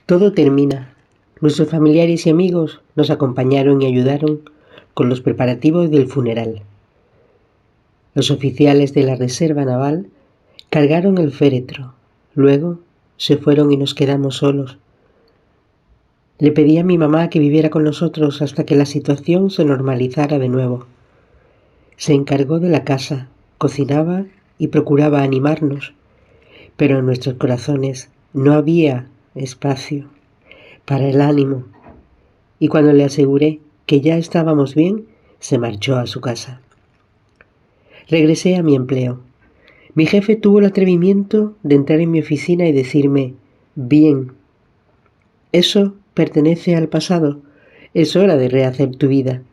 Todo termina. Nuestros familiares y amigos nos acompañaron y ayudaron con los preparativos del funeral. Los oficiales de la Reserva Naval cargaron el féretro. Luego se fueron y nos quedamos solos. Le pedí a mi mamá que viviera con nosotros hasta que la situación se normalizara de nuevo. Se encargó de la casa, cocinaba y procuraba animarnos, pero en nuestros corazones no había espacio para el ánimo, y cuando le aseguré que ya estábamos bien, se marchó a su casa. Regresé a mi empleo. Mi jefe tuvo el atrevimiento de entrar en mi oficina y decirme: bien, eso pertenece al pasado, es hora de rehacer tu vida.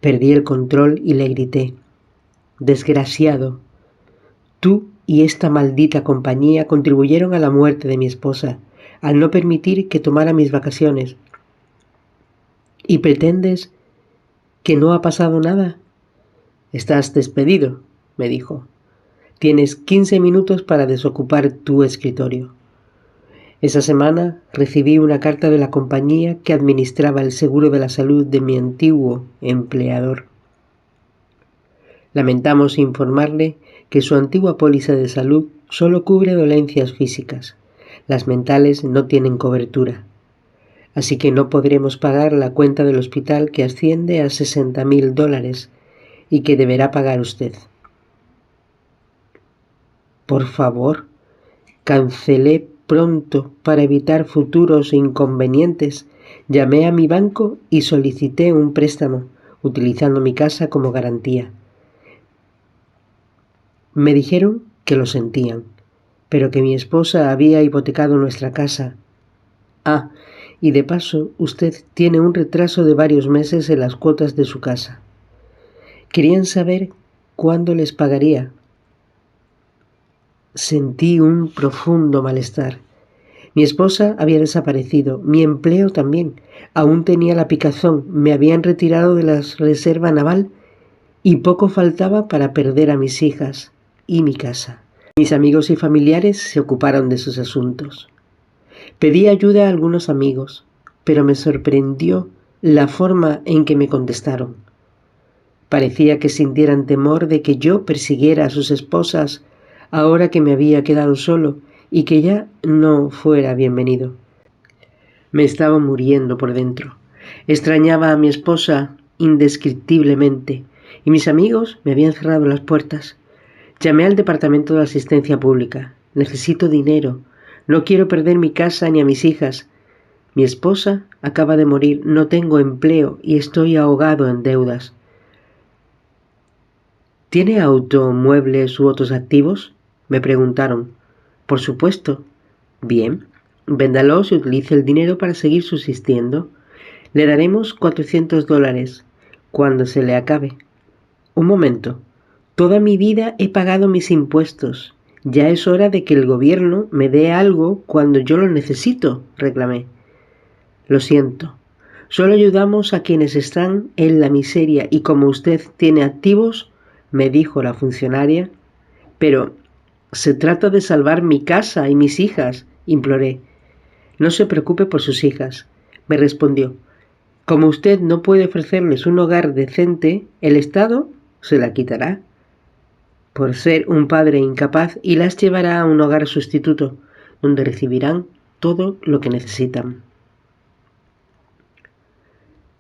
Perdí el control y le grité: desgraciado, tú y esta maldita compañía contribuyeron a la muerte de mi esposa al no permitir que tomara mis vacaciones. ¿Y pretendes que no ha pasado nada? Estás despedido, me dijo. Tienes 15 minutos para desocupar tu escritorio. Esa semana recibí una carta de la compañía que administraba el seguro de la salud de mi antiguo empleador. Lamentamos informarle que su antigua póliza de salud solo cubre dolencias físicas. Las mentales no tienen cobertura. Así que no podremos pagar la cuenta del hospital, que asciende a $60,000 y que deberá pagar usted. Por favor, cancelé pronto para evitar futuros inconvenientes. Llamé a mi banco y solicité un préstamo, utilizando mi casa como garantía. Me dijeron que lo sentían, pero que mi esposa había hipotecado nuestra casa. Ah, y de paso, usted tiene un retraso de varios meses en las cuotas de su casa. Querían saber cuándo les pagaría. Sentí un profundo malestar. Mi esposa había desaparecido, mi empleo también. Aún tenía la picazón, me habían retirado de la Reserva Naval y poco faltaba para perder a mis hijas y mi casa. Mis amigos y familiares se ocuparon de sus asuntos. Pedí ayuda a algunos amigos, pero me sorprendió la forma en que me contestaron. Parecía que sintieran temor de que yo persiguiera a sus esposas ahora que me había quedado solo y que ya no fuera bienvenido. Me estaba muriendo por dentro. Extrañaba a mi esposa indescriptiblemente y mis amigos me habían cerrado las puertas. Llamé al Departamento de Asistencia Pública. Necesito dinero. No quiero perder mi casa ni a mis hijas. Mi esposa acaba de morir, no tengo empleo y estoy ahogado en deudas. ¿Tiene auto, muebles u otros activos?, me preguntaron. Por supuesto. Bien, véndalos y utilice el dinero para seguir subsistiendo. Le daremos $400 cuando se le acabe. Un momento. Toda mi vida he pagado mis impuestos. Ya es hora de que el gobierno me dé algo cuando yo lo necesito, reclamé. Lo siento. Solo ayudamos a quienes están en la miseria y como usted tiene activos, me dijo la funcionaria. Pero se trata de salvar mi casa y mis hijas, imploré. No se preocupe por sus hijas, me respondió. Como usted no puede ofrecerles un hogar decente, el Estado se la quitará por ser un padre incapaz y las llevará a un hogar sustituto, donde recibirán todo lo que necesitan.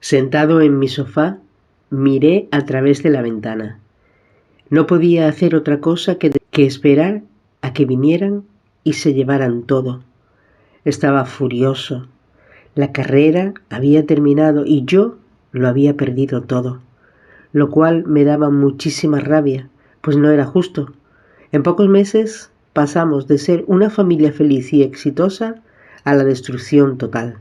Sentado en mi sofá, miré a través de la ventana. No podía hacer otra cosa que esperar a que vinieran y se llevaran todo. Estaba furioso. La carrera había terminado y yo lo había perdido todo, lo cual me daba muchísima rabia, pues no era justo. En pocos meses pasamos de ser una familia feliz y exitosa a la destrucción total.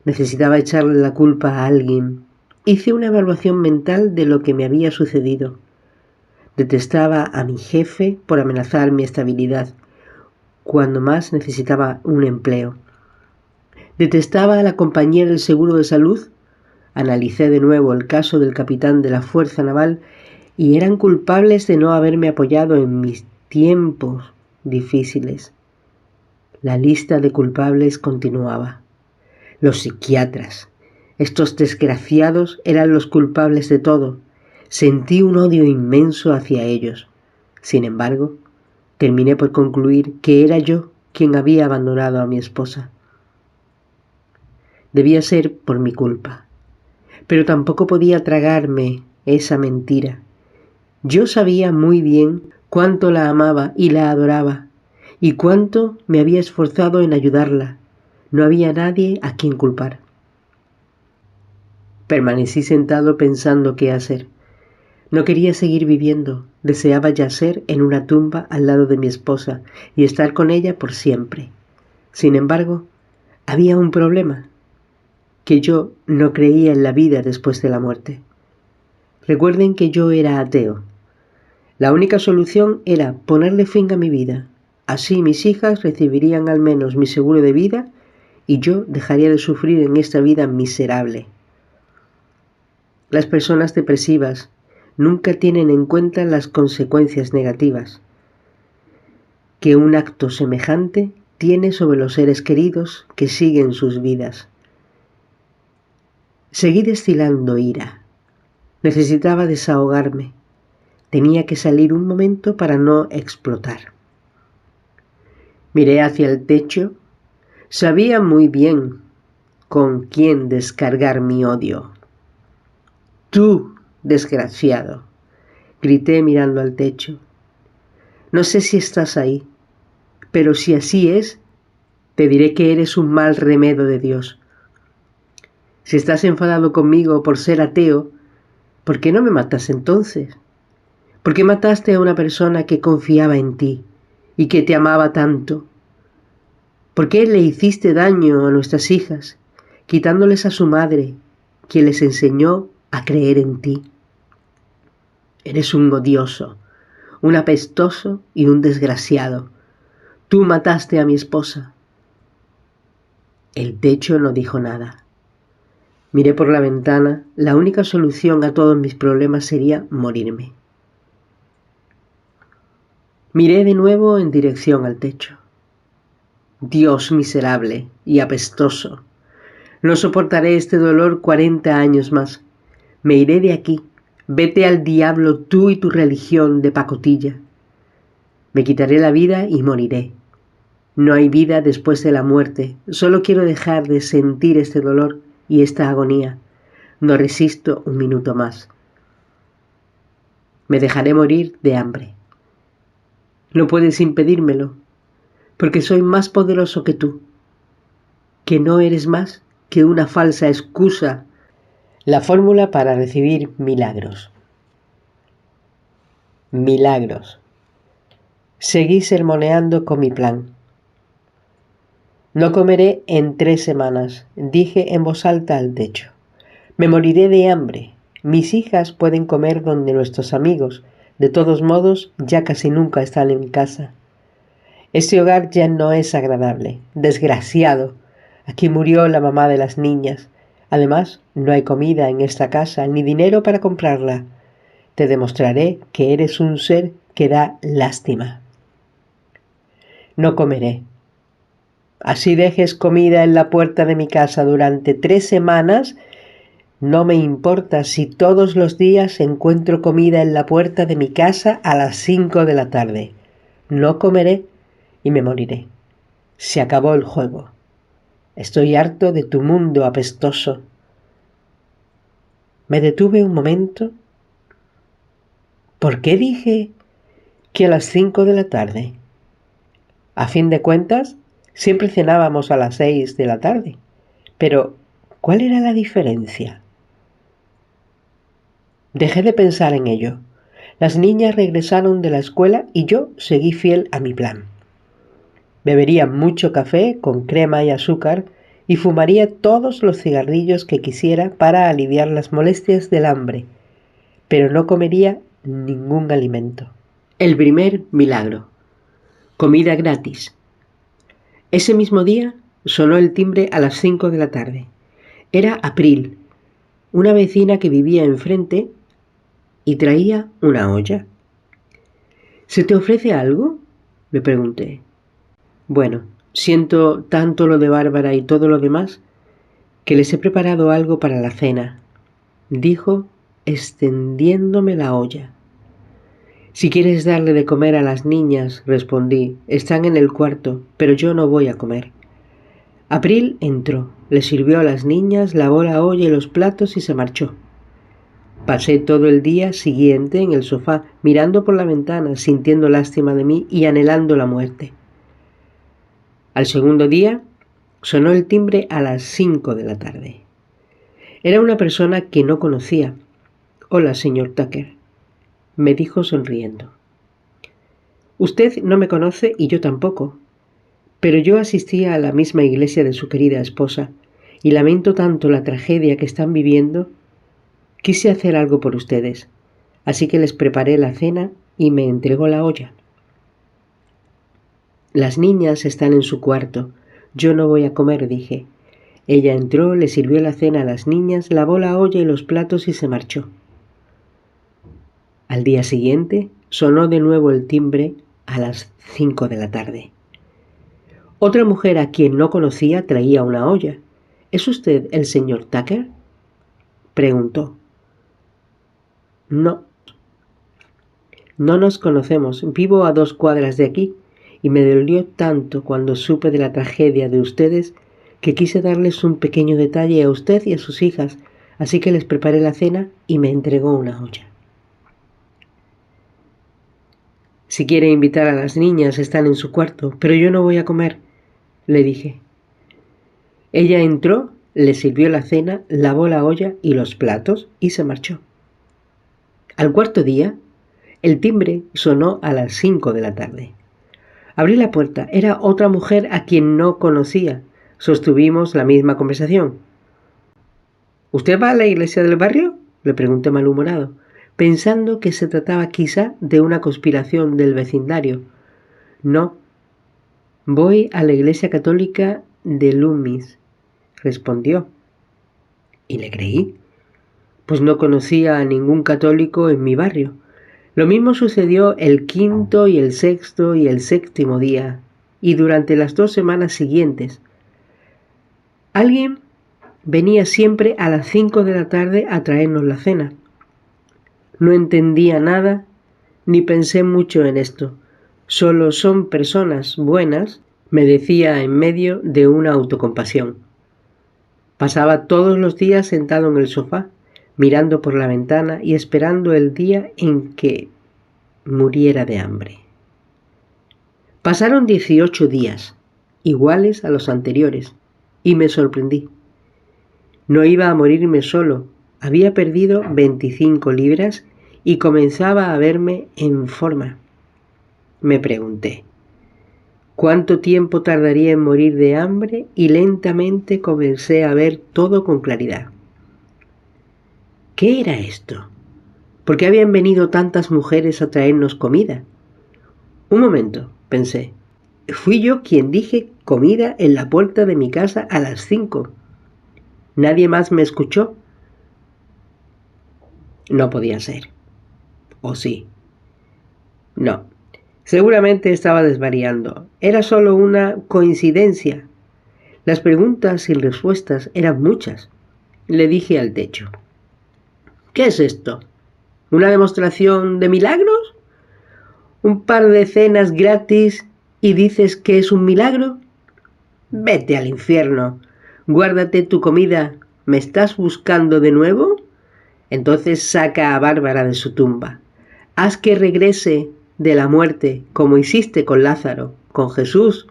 Necesitaba echarle la culpa a alguien. Hice una evaluación mental de lo que me había sucedido. Detestaba a mi jefe por amenazar mi estabilidad cuando más necesitaba un empleo. Detestaba a la compañía del seguro de salud. Analicé de nuevo el caso del capitán de la Fuerza Naval y eran culpables de no haberme apoyado en mis tiempos difíciles. La lista de culpables continuaba. Los psiquiatras. Estos desgraciados eran los culpables de todo. Sentí un odio inmenso hacia ellos. Sin embargo, terminé por concluir que era yo quien había abandonado a mi esposa. Debía ser por mi culpa, pero tampoco podía tragarme esa mentira. Yo sabía muy bien cuánto la amaba y la adoraba, y cuánto me había esforzado en ayudarla. No había nadie a quien culpar. Permanecí sentado pensando qué hacer. No quería seguir viviendo, deseaba yacer en una tumba al lado de mi esposa y estar con ella por siempre. Sin embargo, había un problema, que yo no creía en la vida después de la muerte. Recuerden que yo era ateo. La única solución era ponerle fin a mi vida. Así mis hijas recibirían al menos mi seguro de vida y yo dejaría de sufrir en esta vida miserable. Las personas depresivas nunca tienen en cuenta las consecuencias negativas que un acto semejante tiene sobre los seres queridos que siguen sus vidas. Seguí destilando ira. Necesitaba desahogarme. Tenía que salir un momento para no explotar. Miré hacia el techo. Sabía muy bien con quién descargar mi odio. Tú, desgraciado, grité mirando al techo. No sé si estás ahí, pero si así es, te diré que eres un mal remedio de Dios. Si estás enfadado conmigo por ser ateo, ¿por qué no me matas entonces? ¿Por qué mataste a una persona que confiaba en ti y que te amaba tanto? ¿Por qué le hiciste daño a nuestras hijas, quitándoles a su madre, quien les enseñó a creer en ti? Eres un odioso, un apestoso y un desgraciado. Tú mataste a mi esposa. El techo no dijo nada. Miré por la ventana. La única solución a todos mis problemas sería morirme. Miré de nuevo en dirección al techo. Dios miserable y apestoso. No soportaré este dolor 40 años más. Me iré de aquí. Vete al diablo tú y tu religión de pacotilla. Me quitaré la vida y moriré. No hay vida después de la muerte. Solo quiero dejar de sentir este dolor y esta agonía. No resisto un minuto más. Me dejaré morir de hambre. No puedes impedírmelo, porque soy más poderoso que tú, que no eres más que una falsa excusa. La fórmula para recibir milagros. Milagros. Seguí sermoneando con mi plan. No comeré en 3 semanas, dije en voz alta al techo. Me moriré de hambre. Mis hijas pueden comer donde nuestros amigos. De todos modos, ya casi nunca están en casa. Este hogar ya no es agradable. Desgraciado. Aquí murió la mamá de las niñas. Además, no hay comida en esta casa ni dinero para comprarla. Te demostraré que eres un ser que da lástima. No comeré. Así dejes comida en la puerta de mi casa durante 3 semanas. No me importa si todos los días encuentro comida en la puerta de mi casa a las 5 de la tarde. No comeré y me moriré. Se acabó el juego. Estoy harto de tu mundo apestoso. Me detuve un momento. ¿Por qué dije que a las 5 de la tarde? A fin de cuentas, siempre cenábamos a las 6 de la tarde. Pero, ¿cuál era la diferencia? Dejé de pensar en ello. Las niñas regresaron de la escuela y yo seguí fiel a mi plan. Bebería mucho café con crema y azúcar y fumaría todos los cigarrillos que quisiera para aliviar las molestias del hambre, pero no comería ningún alimento. El primer milagro. Comida gratis. Ese mismo día sonó el timbre a las 5 de la tarde. Era April, una vecina que vivía enfrente y traía una olla. ¿Se te ofrece algo?, le pregunté. Bueno, Siento tanto lo de Bárbara y todo lo demás que les he preparado algo para la cena, dijo, extendiéndome la olla. Si quieres darle de comer a las niñas, respondí, están en el cuarto, pero yo no voy a comer. April entró, le sirvió a las niñas, lavó la olla y los platos y se marchó. Pasé todo el día siguiente en el sofá, mirando por la ventana, sintiendo lástima de mí y anhelando la muerte. Al segundo día, sonó el timbre a las 5 de la tarde. Era una persona que no conocía. Hola, señor Tucker, me dijo sonriendo. Usted no me conoce y yo tampoco, pero yo asistía a la misma iglesia de su querida esposa y lamento tanto la tragedia que están viviendo. Quise hacer algo por ustedes, así que les preparé la cena y me entregó la olla. Las niñas están en su cuarto. Yo no voy a comer, dije. Ella entró, le sirvió la cena a las niñas, lavó la olla y los platos y se marchó. Al día siguiente sonó de nuevo el timbre a las 5 de la tarde. Otra mujer a quien no conocía traía una olla. ¿Es usted el señor Tucker?, preguntó. No. No nos conocemos. Vivo a 2 cuadras de aquí y me dolió tanto cuando supe de la tragedia de ustedes que quise darles un pequeño detalle a usted y a sus hijas, así que les preparé la cena y me entregó una olla. Si quiere invitar a las niñas, están en su cuarto, pero yo no voy a comer, le dije. Ella entró, le sirvió la cena, lavó la olla y los platos y se marchó. Al cuarto día, el timbre sonó a las 5 de la tarde. Abrí la puerta. Era otra mujer a quien no conocía. Sostuvimos la misma conversación. ¿Usted va a la iglesia del barrio?, le pregunté malhumorado, pensando que se trataba quizá de una conspiración del vecindario. No, voy a la iglesia católica de Loomis, respondió. Y le creí, pues no conocía a ningún católico en mi barrio. Lo mismo sucedió el 5º y el 6º y el 7º día, y durante las 2 semanas siguientes. Alguien venía siempre a las 5 de la tarde a traernos la cena. No entendía nada, ni pensé mucho en esto. Solo son personas buenas, me decía en medio de una autocompasión. Pasaba todos los días sentado en el sofá, mirando por la ventana y esperando el día en que muriera de hambre. Pasaron 18 días, iguales a los anteriores, y me sorprendí. No iba a morirme solo, había perdido 25 libras y comenzaba a verme en forma. Me pregunté, ¿cuánto tiempo tardaría en morir de hambre? Y lentamente comencé a ver todo con claridad. ¿Qué era esto? ¿Por qué habían venido tantas mujeres a traernos comida? Un momento, pensé. Fui yo quien dije comida en la puerta de mi casa a las 5. ¿Nadie más me escuchó? No podía ser. ¿O sí? No. Seguramente estaba desvariando. Era solo una coincidencia. Las preguntas y respuestas eran muchas. Le dije al techo. ¿Qué es esto? ¿Una demostración de milagros? ¿Un par de cenas gratis y dices que es un milagro? Vete al infierno. Guárdate tu comida. ¿Me estás buscando de nuevo? Entonces saca a Bárbara de su tumba. Haz que regrese de la muerte, como hiciste con Lázaro, con Jesús,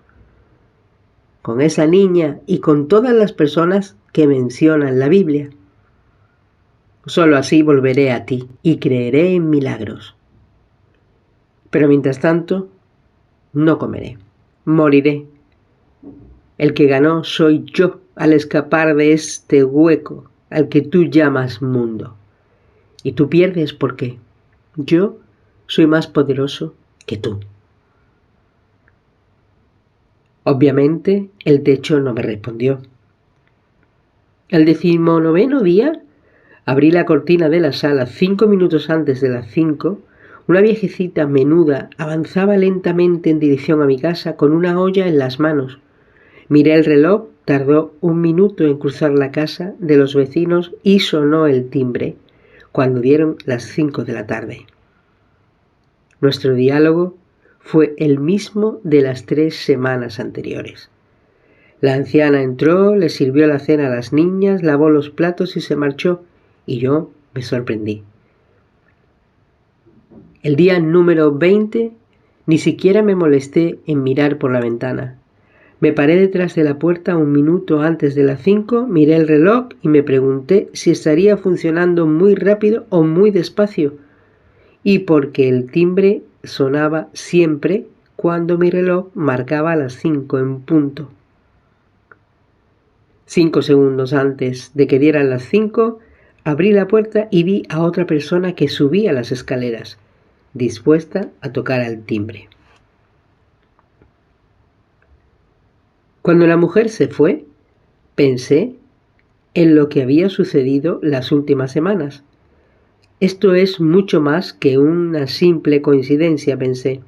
con esa niña y con todas las personas que mencionan la Biblia. Solo así volveré a ti y creeré en milagros. Pero mientras tanto, no comeré. Moriré. El que ganó soy yo al escapar de este hueco al que tú llamas mundo. Y tú pierdes porque yo soy más poderoso que tú. Obviamente, el techo no me respondió. Al 19º día, abrí la cortina de la sala 5 minutos antes de las 5. Una viejecita menuda avanzaba lentamente en dirección a mi casa con una olla en las manos. Miré el reloj, tardó 1 minuto en cruzar la casa de los vecinos y sonó el timbre cuando dieron las 5 de la tarde. Nuestro diálogo fue el mismo de las 3 semanas anteriores. La anciana entró, le sirvió la cena a las niñas, lavó los platos y se marchó, y yo me sorprendí. El día número 20 ni siquiera me molesté en mirar por la ventana. Me paré detrás de la puerta 1 minuto antes de las 5, miré el reloj y me pregunté si estaría funcionando muy rápido o muy despacio, y porque el timbre sonaba siempre cuando mi reloj marcaba las 5 en punto. 5 segundos antes de que dieran las 5, abrí la puerta y vi a otra persona que subía las escaleras, dispuesta a tocar al timbre. Cuando la mujer se fue, pensé en lo que había sucedido las últimas semanas. Esto es mucho más que una simple coincidencia, pensé,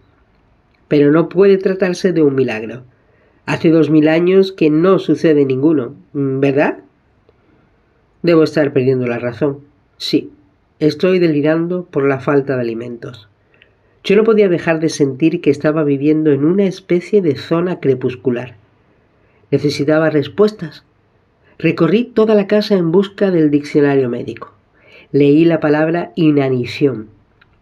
pero no puede tratarse de un milagro. Hace 2000 años que no sucede ninguno, ¿verdad? Debo estar perdiendo la razón. Sí, estoy delirando por la falta de alimentos. Yo no podía dejar de sentir que estaba viviendo en una especie de zona crepuscular. Necesitaba respuestas. Recorrí toda la casa en busca del diccionario médico. Leí la palabra inanición.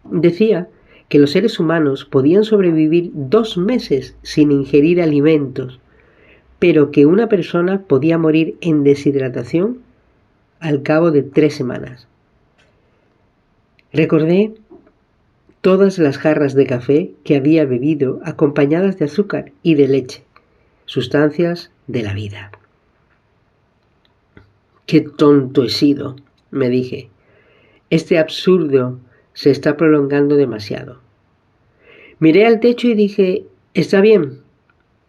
Decía que los seres humanos podían sobrevivir 2 meses sin ingerir alimentos, pero que una persona podía morir en deshidratación al cabo de 3 semanas. Recordé todas las jarras de café que había bebido acompañadas de azúcar y de leche, sustancias de la vida. ¡Qué tonto he sido!, me dije. Este absurdo se está prolongando demasiado. Miré al techo y dije, está bien,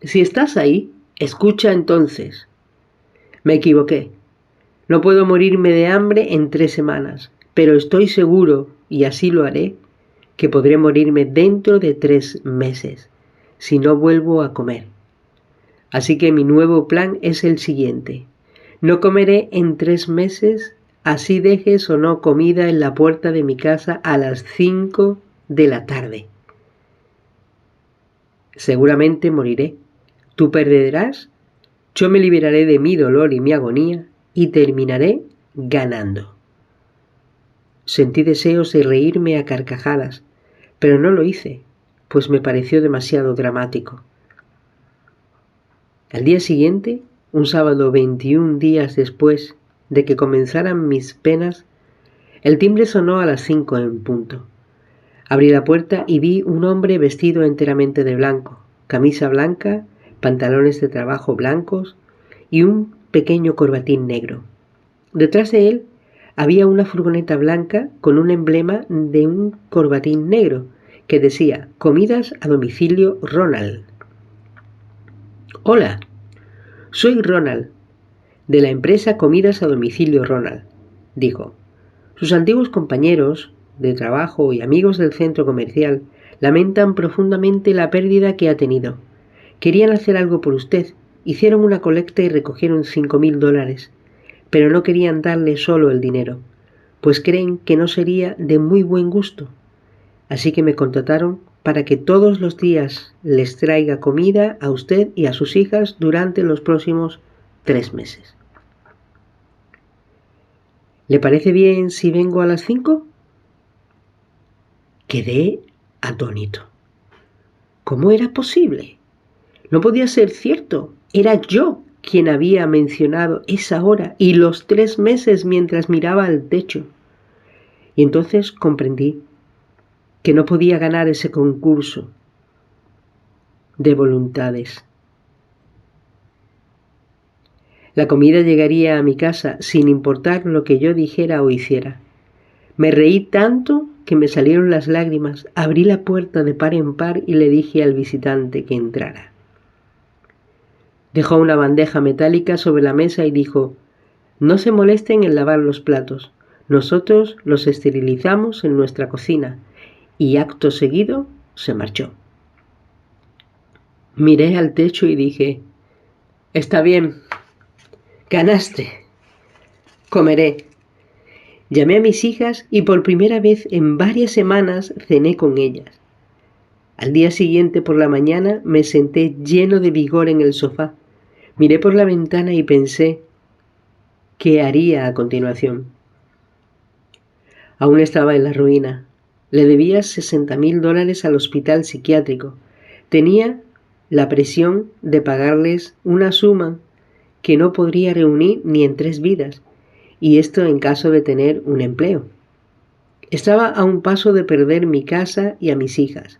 si estás ahí, escucha entonces. Me equivoqué. No puedo morirme de hambre en 3 semanas, pero estoy seguro, y así lo haré, que podré morirme dentro de 3 meses, si no vuelvo a comer. Así que mi nuevo plan es el siguiente. No comeré en 3 meses, así dejes o no comida en la puerta de mi casa a las 5 de la tarde. Seguramente moriré. Tú perderás, yo me liberaré de mi dolor y mi agonía y terminaré ganando. Sentí deseos de reírme a carcajadas, pero no lo hice, pues me pareció demasiado dramático. Al día siguiente, un sábado 21 días después de que comenzaran mis penas, el timbre sonó a las 5 en punto. Abrí la puerta y vi un hombre vestido enteramente de blanco, camisa blanca, pantalones de trabajo blancos y un pequeño corbatín negro. Detrás de él había una furgoneta blanca con un emblema de un corbatín negro que decía «Comidas a domicilio Ronald». «Hola, soy Ronald, de la empresa Comidas a domicilio Ronald», dijo. Sus antiguos compañeros de trabajo y amigos del centro comercial lamentan profundamente la pérdida que ha tenido. Querían hacer algo por usted, hicieron una colecta y recogieron $5,000, pero no querían darle solo el dinero, pues creen que no sería de muy buen gusto. Así que me contrataron para que todos los días les traiga comida a usted y a sus hijas durante los próximos 3 meses. ¿Le parece bien si vengo a las 5? Quedé atónito. ¿Cómo era posible? No podía ser cierto. Era yo quien había mencionado esa hora y los 3 meses mientras miraba al techo. Y entonces comprendí que no podía ganar ese concurso de voluntades. La comida llegaría a mi casa sin importar lo que yo dijera o hiciera. Me reí tanto que me salieron las lágrimas. Abrí la puerta de par en par y le dije al visitante que entrara. Dejó una bandeja metálica sobre la mesa y dijo: «No se molesten en lavar los platos. Nosotros los esterilizamos en nuestra cocina». Y acto seguido se marchó. Miré al techo y dije: Está bien. Ganaste. Comeré. Llamé a mis hijas y por primera vez en varias semanas cené con ellas. Al día siguiente por la mañana me senté lleno de vigor en el sofá. Miré por la ventana y pensé, ¿qué haría a continuación? Aún estaba en la ruina. Le debía $60,000 al hospital psiquiátrico. Tenía la presión de pagarles una suma que no podría reunir ni en 3 vidas, y esto en caso de tener un empleo. Estaba a un paso de perder mi casa y a mis hijas,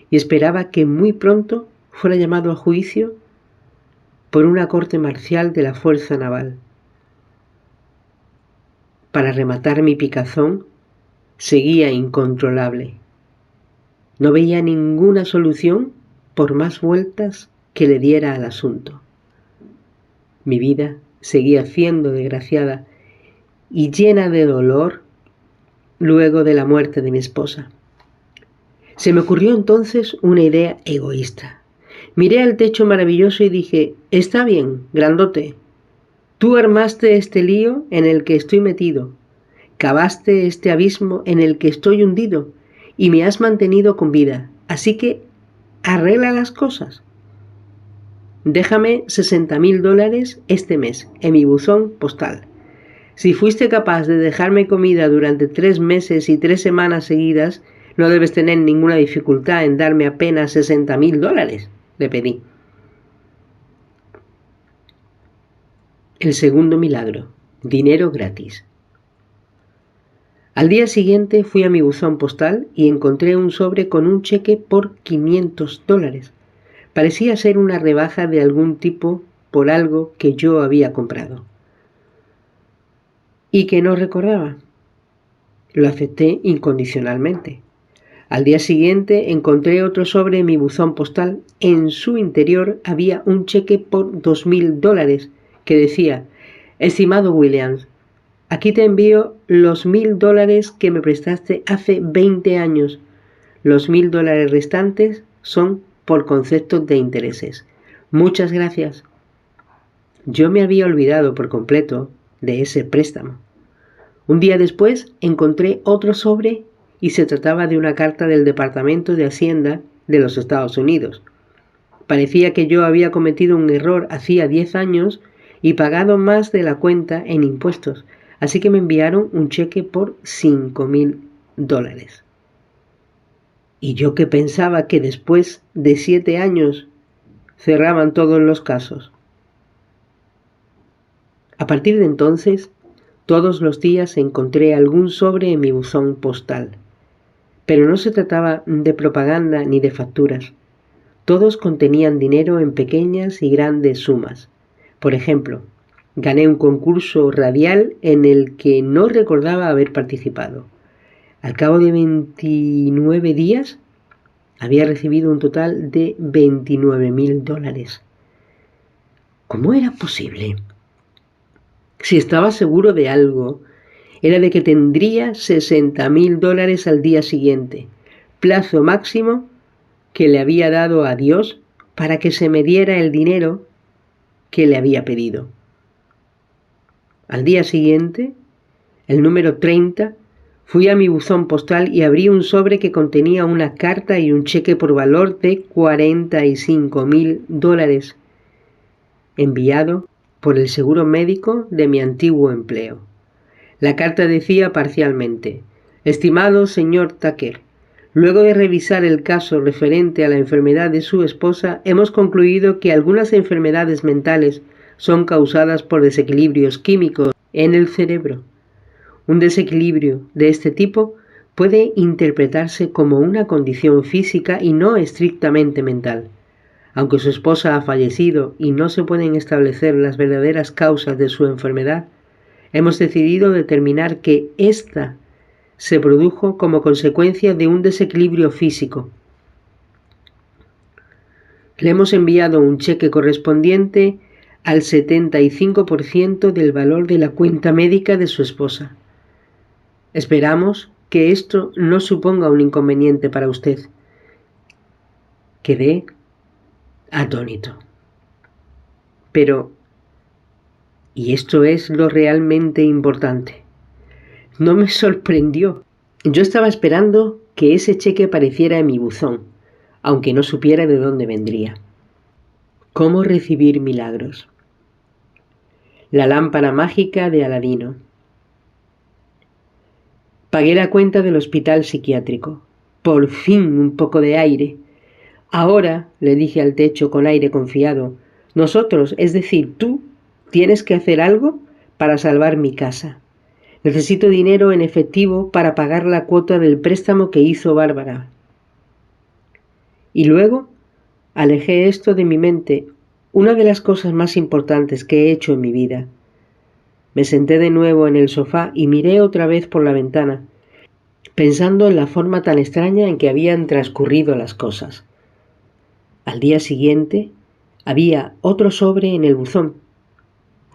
y esperaba que muy pronto fuera llamado a juicio por una corte marcial de la Fuerza Naval. Para rematar mi picazón, seguía incontrolable. No veía ninguna solución por más vueltas que le diera al asunto. Mi vida seguía siendo desgraciada y llena de dolor luego de la muerte de mi esposa. Se me ocurrió entonces una idea egoísta. Miré al techo maravilloso y dije, está bien, grandote, tú armaste este lío en el que estoy metido, cavaste este abismo en el que estoy hundido y me has mantenido con vida, así que arregla las cosas. Déjame $60,000 este mes en mi buzón postal. Si fuiste capaz de dejarme comida durante 3 meses y 3 semanas seguidas, no debes tener ninguna dificultad en darme apenas $60,000, le pedí. El segundo milagro, dinero gratis. Al día siguiente fui a mi buzón postal y encontré un sobre con un cheque por $500. Parecía ser una rebaja de algún tipo por algo que yo había comprado y que no recordaba. Lo acepté incondicionalmente. Al día siguiente encontré otro sobre en mi buzón postal. En su interior había un cheque por $2,000 que decía, estimado Williams, aquí te envío los $1,000 que me prestaste hace 20 años. Los $1,000 restantes son por conceptos de intereses. Muchas gracias. Yo me había olvidado por completo de ese préstamo. Un día después encontré otro sobre y se trataba de una carta del Departamento de Hacienda de los Estados Unidos. Parecía que yo había cometido un error hacía 10 años y pagado más de la cuenta en impuestos, así que me enviaron un cheque por $5,000. Y yo que pensaba que después de 7 años cerraban todos los casos. A partir de entonces, todos los días encontré algún sobre en mi buzón postal. Pero no se trataba de propaganda ni de facturas. Todos contenían dinero en pequeñas y grandes sumas. Por ejemplo, gané un concurso radial en el que no recordaba haber participado. Al cabo de 29 días, había recibido un total de $29,000. ¿Cómo era posible? Si estaba seguro de algo, era de que tendría $60,000 al día siguiente, plazo máximo que le había dado a Dios para que se me diera el dinero que le había pedido. Al día siguiente, el número 30, fui a mi buzón postal y abrí un sobre que contenía una carta y un cheque por valor de $45,000 enviado por el seguro médico de mi antiguo empleo. La carta decía parcialmente, estimado señor Tucker, luego de revisar el caso referente a la enfermedad de su esposa, hemos concluido que algunas enfermedades mentales son causadas por desequilibrios químicos en el cerebro. Un desequilibrio de este tipo puede interpretarse como una condición física y no estrictamente mental. Aunque su esposa ha fallecido y no se pueden establecer las verdaderas causas de su enfermedad, hemos decidido determinar que ésta se produjo como consecuencia de un desequilibrio físico. Le hemos enviado un cheque correspondiente al 75% del valor de la cuenta médica de su esposa. Esperamos que esto no suponga un inconveniente para usted. Quedé atónito. Pero, y esto es lo realmente importante, no me sorprendió. Yo estaba esperando que ese cheque apareciera en mi buzón, aunque no supiera de dónde vendría. ¿Cómo recibir milagros? La lámpara mágica de Aladino. Pagué la cuenta del hospital psiquiátrico. Por fin un poco de aire. Ahora, le dije al techo con aire confiado, nosotros, es decir, tú, tienes que hacer algo para salvar mi casa. Necesito dinero en efectivo para pagar la cuota del préstamo que hizo Bárbara. Y luego alejé esto de mi mente, una de las cosas más importantes que he hecho en mi vida. Me senté de nuevo en el sofá y miré otra vez por la ventana, pensando en la forma tan extraña en que habían transcurrido las cosas. Al día siguiente había otro sobre en el buzón.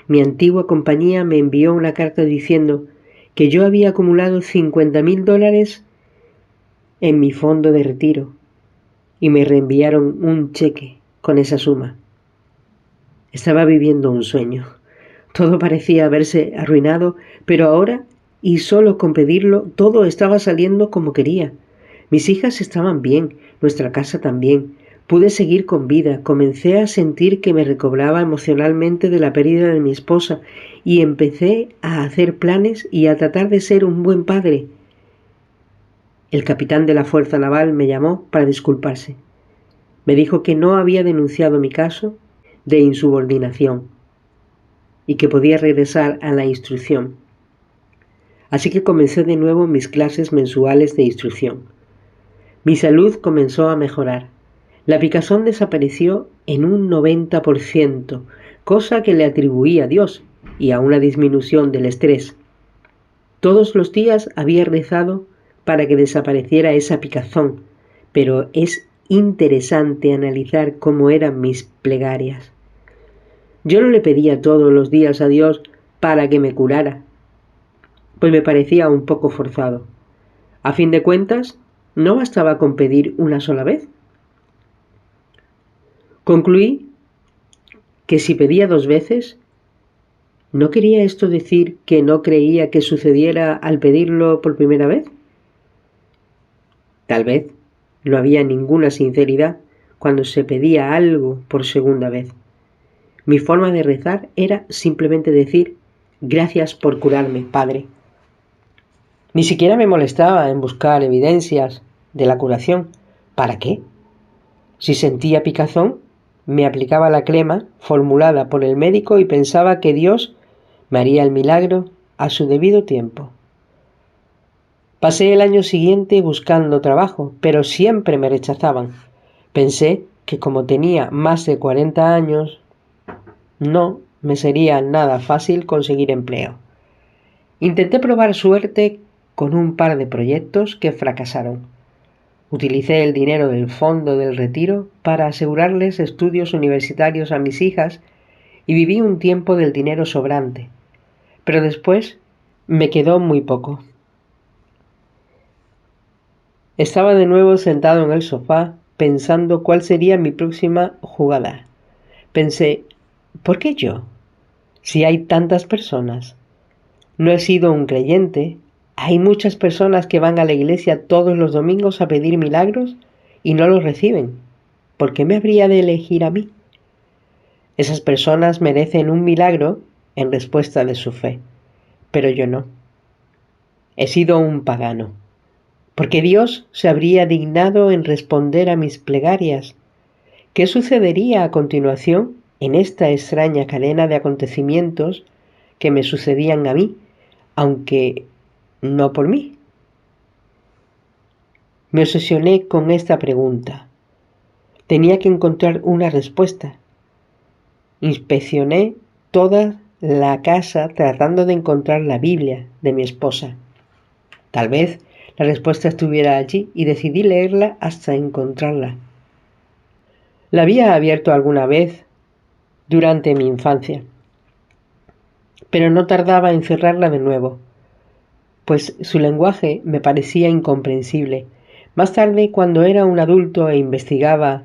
Mi antigua compañía me envió una carta diciendo que yo había acumulado $50,000 en mi fondo de retiro y me reenviaron un cheque con esa suma. Estaba viviendo un sueño. Todo parecía haberse arruinado, pero ahora, y solo con pedirlo, todo estaba saliendo como quería. Mis hijas estaban bien, nuestra casa también. Pude seguir con vida, comencé a sentir que me recobraba emocionalmente de la pérdida de mi esposa y empecé a hacer planes y a tratar de ser un buen padre. El capitán de la Fuerza Naval me llamó para disculparse. Me dijo que no había denunciado mi caso de insubordinación y que podía regresar a la instrucción. Así que comencé de nuevo mis clases mensuales de instrucción. Mi salud comenzó a mejorar. La picazón desapareció en un 90%, cosa que le atribuí a Dios y a una disminución del estrés. Todos los días había rezado para que desapareciera esa picazón, pero es interesante analizar cómo eran mis plegarias. Yo no le pedía todos los días a Dios para que me curara, pues me parecía un poco forzado. A fin de cuentas, no bastaba con pedir una sola vez. Concluí que si pedía 2 veces, ¿no quería esto decir que no creía que sucediera al pedirlo por primera vez? Tal vez no había ninguna sinceridad cuando se pedía algo por segunda vez. Mi forma de rezar era simplemente decir, gracias por curarme, Padre. Ni siquiera me molestaba en buscar evidencias de la curación. ¿Para qué? Si sentía picazón, me aplicaba la crema formulada por el médico y pensaba que Dios me haría el milagro a su debido tiempo. Pasé el año siguiente buscando trabajo, pero siempre me rechazaban. Pensé que como tenía más de 40 años, no me sería nada fácil conseguir empleo. Intenté probar suerte con un par de proyectos que fracasaron. Utilicé el dinero del fondo del retiro para asegurarles estudios universitarios a mis hijas y viví un tiempo del dinero sobrante, pero después me quedó muy poco. Estaba de nuevo sentado en el sofá pensando cuál sería mi próxima jugada. Pensé, ¿por qué yo? Si hay tantas personas. No he sido un creyente. Hay muchas personas que van a la iglesia todos los domingos a pedir milagros y no los reciben. ¿Por qué me habría de elegir a mí? Esas personas merecen un milagro en respuesta de su fe, pero yo no. He sido un pagano. Porque Dios se habría dignado en responder a mis plegarias. ¿Qué sucedería a continuación en esta extraña cadena de acontecimientos que me sucedían a mí, aunque no por mí? Me obsesioné con esta pregunta. Tenía que encontrar una respuesta. Inspeccioné toda la casa tratando de encontrar la Biblia de mi esposa. Tal vez la respuesta estuviera allí y decidí leerla hasta encontrarla. La había abierto alguna vez durante mi infancia, pero no tardaba en cerrarla de nuevo, pues su lenguaje me parecía incomprensible. Más tarde, cuando era un adulto e investigaba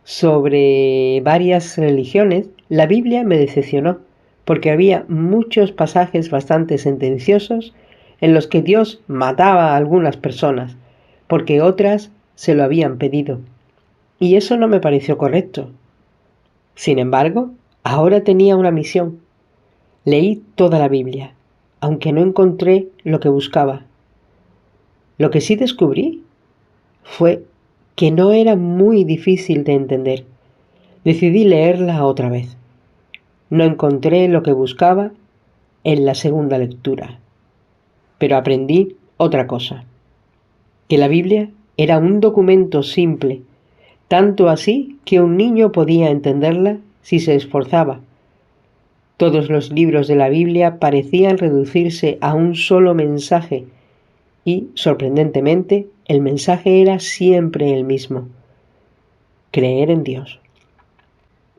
sobre varias religiones, La Biblia me decepcionó, porque había muchos pasajes bastante sentenciosos en los que Dios mataba a algunas personas, porque otras se lo habían pedido. Y eso no me pareció correcto. Sin embargo, ahora tenía una misión. Leí toda la Biblia, aunque no encontré lo que buscaba. Lo que sí descubrí fue que no era muy difícil de entender. Decidí leerla otra vez. No encontré lo que buscaba en la segunda lectura, pero aprendí otra cosa, que la Biblia era un documento simple, tanto así que un niño podía entenderla si se esforzaba. Todos los libros de la Biblia parecían reducirse a un solo mensaje y, sorprendentemente, el mensaje era siempre el mismo: creer en Dios.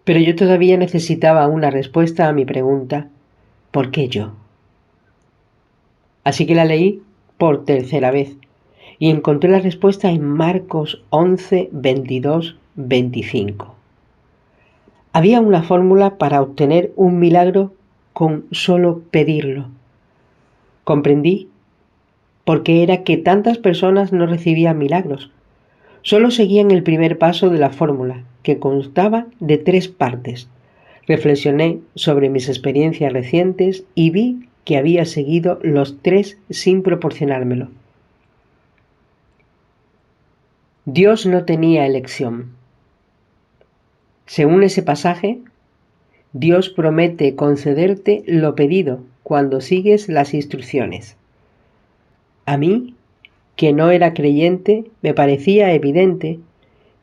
Pero yo todavía necesitaba una respuesta a mi pregunta: ¿por qué yo? Así que la leí por tercera vez y encontré la respuesta en Marcos 11, 22, 25. Había una fórmula para obtener un milagro con solo pedirlo. Comprendí por qué era que tantas personas no recibían milagros. Solo seguían el primer paso de la fórmula, que constaba de 3 partes. Reflexioné sobre mis experiencias recientes y vi que había seguido los 3 sin proporcionármelo. Dios no tenía elección. Según ese pasaje, Dios promete concederte lo pedido cuando sigues las instrucciones. A mí, que no era creyente, me parecía evidente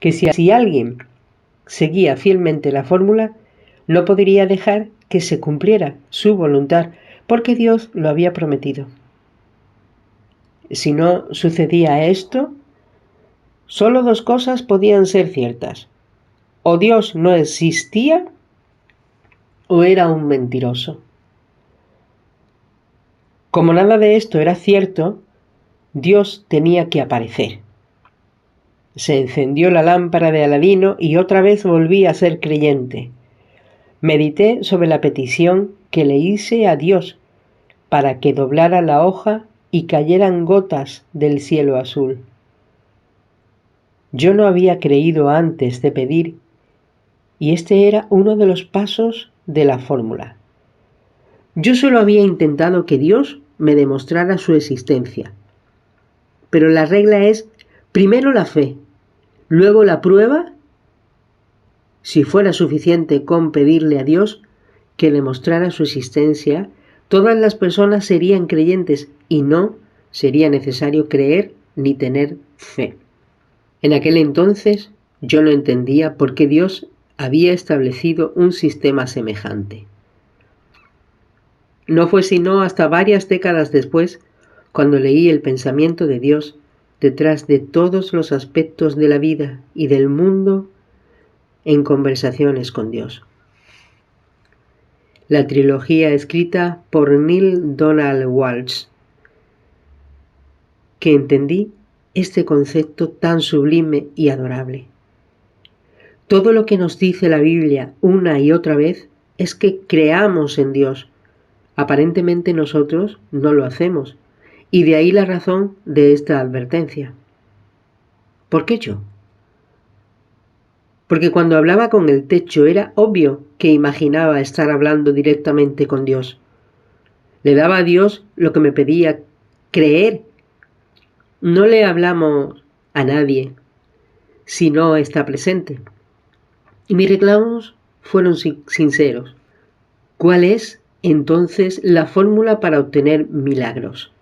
que si alguien seguía fielmente la fórmula, no podría dejar que se cumpliera su voluntad, porque Dios lo había prometido. Si no sucedía esto, solo 2 cosas podían ser ciertas: o Dios no existía o era un mentiroso. Como nada de esto era cierto, Dios tenía que aparecer. Se encendió la lámpara de Aladino y otra vez volví a ser creyente. Medité sobre la petición que le hice a Dios para que doblara la hoja y cayeran gotas del cielo azul. Yo no había creído antes de pedir, y este era uno de los pasos de la fórmula. Yo solo había intentado que Dios me demostrara su existencia. Pero la regla es primero la fe, luego la prueba. Si fuera suficiente con pedirle a Dios que le mostrara su existencia, todas las personas serían creyentes y no sería necesario creer ni tener fe. En aquel entonces yo no entendía por qué Dios había establecido un sistema semejante. No fue sino hasta varias décadas después cuando leí el pensamiento de Dios detrás de todos los aspectos de la vida y del mundo en Conversaciones con Dios. La trilogía escrita por Neale Donald Walsch, que entendí este concepto tan sublime y adorable. Todo lo que nos dice la Biblia una y otra vez es que creamos en Dios. Aparentemente nosotros no lo hacemos, y de ahí la razón de esta advertencia. ¿Por qué yo? Porque cuando hablaba con el techo era obvio que imaginaba estar hablando directamente con Dios. Le daba a Dios lo que me pedía: creer. No le hablamos a nadie si no está presente. Y mis reclamos fueron sinceros. ¿Cuál es entonces la fórmula para obtener milagros?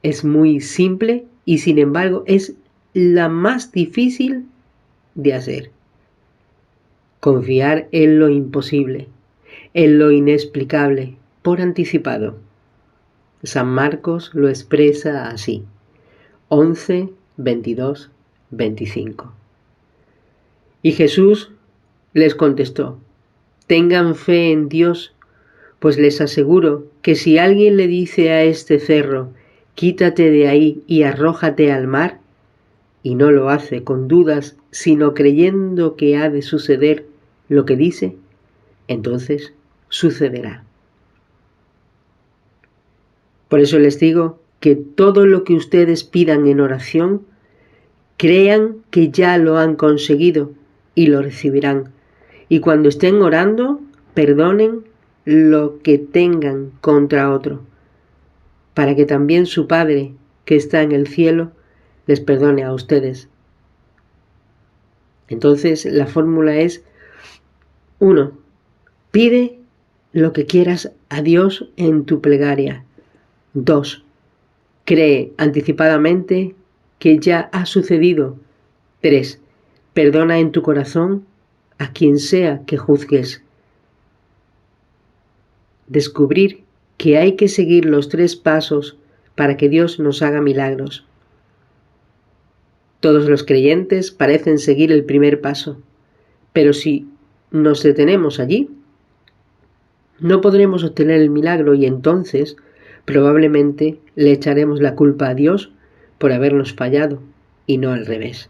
Es muy simple y sin embargo es la más difícil de hacer. Confiar en lo imposible, en lo inexplicable, por anticipado. San Marcos lo expresa así: 11, 22, 25. Y Jesús les contestó: tengan fe en Dios, pues les aseguro que si alguien le dice a este cerro: quítate de ahí y arrójate al mar, y no lo hace con dudas, sino creyendo que ha de suceder lo que dice, entonces sucederá. Por eso les digo que todo lo que ustedes pidan en oración, crean que ya lo han conseguido y lo recibirán. Y cuando estén orando, perdonen lo que tengan contra otro, para que también su Padre, que está en el cielo, les perdone a ustedes. Entonces la fórmula es: 1. Pide lo que quieras a Dios en tu plegaria. 2. Cree anticipadamente que ya ha sucedido. 3. Perdona en tu corazón a quien sea que juzgues. Descubrir que hay que seguir los 3 pasos para que Dios nos haga milagros. Todos los creyentes parecen seguir el primer paso, pero si nos detenemos allí, no podremos obtener el milagro y entonces probablemente le echaremos la culpa a Dios por habernos fallado y no al revés.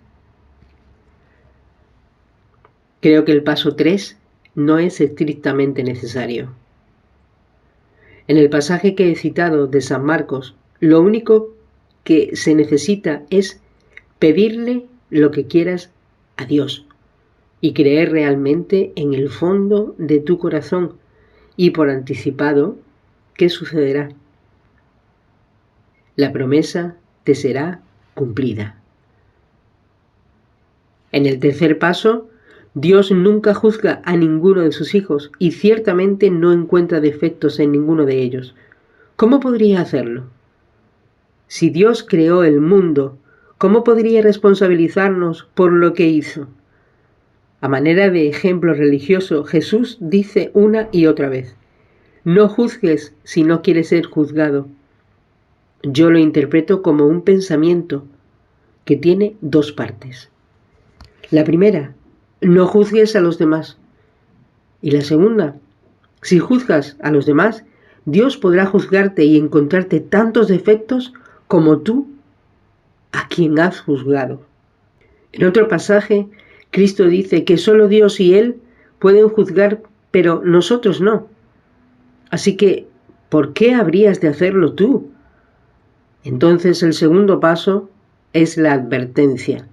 Creo que el paso 3 no es estrictamente necesario. En el pasaje que he citado de San Marcos, lo único que se necesita es pedirle lo que quieras a Dios y creer realmente en el fondo de tu corazón y por anticipado que sucederá. La promesa te será cumplida. En el tercer paso, Dios nunca juzga a ninguno de sus hijos y ciertamente no encuentra defectos en ninguno de ellos. ¿Cómo podría hacerlo? Si Dios creó el mundo, ¿cómo podría responsabilizarnos por lo que hizo? A manera de ejemplo religioso, Jesús dice una y otra vez: no juzgues si no quieres ser juzgado. Yo lo interpreto como un pensamiento que tiene 2 partes. La primera: no juzgues a los demás. Y la segunda: si juzgas a los demás, Dios podrá juzgarte y encontrarte tantos defectos como tú a quien has juzgado. En otro pasaje, Cristo dice que solo Dios y Él pueden juzgar, pero nosotros no. Así que, ¿por qué habrías de hacerlo tú? Entonces el segundo paso es la advertencia.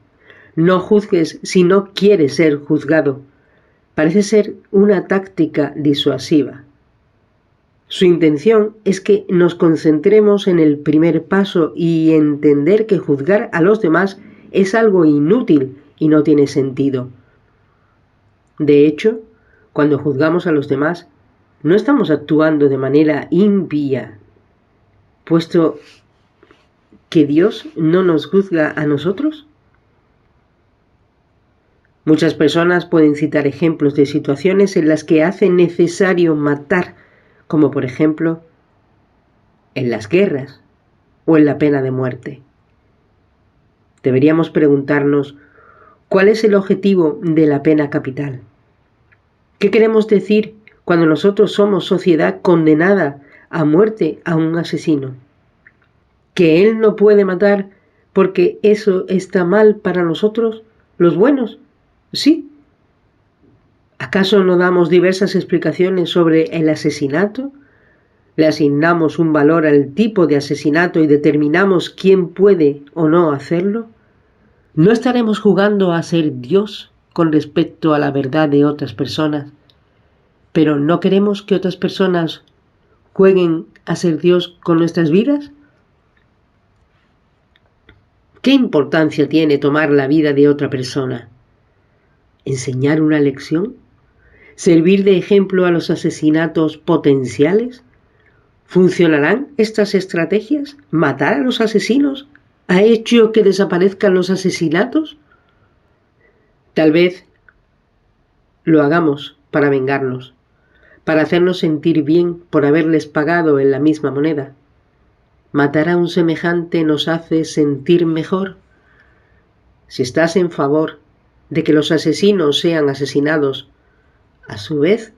No juzgues si no quieres ser juzgado. Parece ser una táctica disuasiva. Su intención es que nos concentremos en el primer paso y entender que juzgar a los demás es algo inútil y no tiene sentido. De hecho, cuando juzgamos a los demás, no estamos actuando de manera impía, puesto que Dios no nos juzga a nosotros. Muchas personas pueden citar ejemplos de situaciones en las que hace necesario matar, como por ejemplo en las guerras o en la pena de muerte. Deberíamos preguntarnos: ¿cuál es el objetivo de la pena capital? ¿Qué queremos decir cuando nosotros somos sociedad condenada a muerte a un asesino? ¿Que él no puede matar porque eso está mal para nosotros, los buenos? Sí. ¿Acaso no damos diversas explicaciones sobre el asesinato? ¿Le asignamos un valor al tipo de asesinato y determinamos quién puede o no hacerlo? ¿No estaremos jugando a ser Dios con respecto a la verdad de otras personas, pero no queremos que otras personas jueguen a ser Dios con nuestras vidas? ¿Qué importancia tiene tomar la vida de otra persona? ¿Enseñar una lección? ¿Servir de ejemplo a los asesinatos potenciales? ¿Funcionarán estas estrategias? ¿Matar a los asesinos ha hecho que desaparezcan los asesinatos? Tal vez lo hagamos para vengarnos, para hacernos sentir bien por haberles pagado en la misma moneda. ¿Matar a un semejante nos hace sentir mejor? Si estás en favor de que los asesinos sean asesinados, a su vez,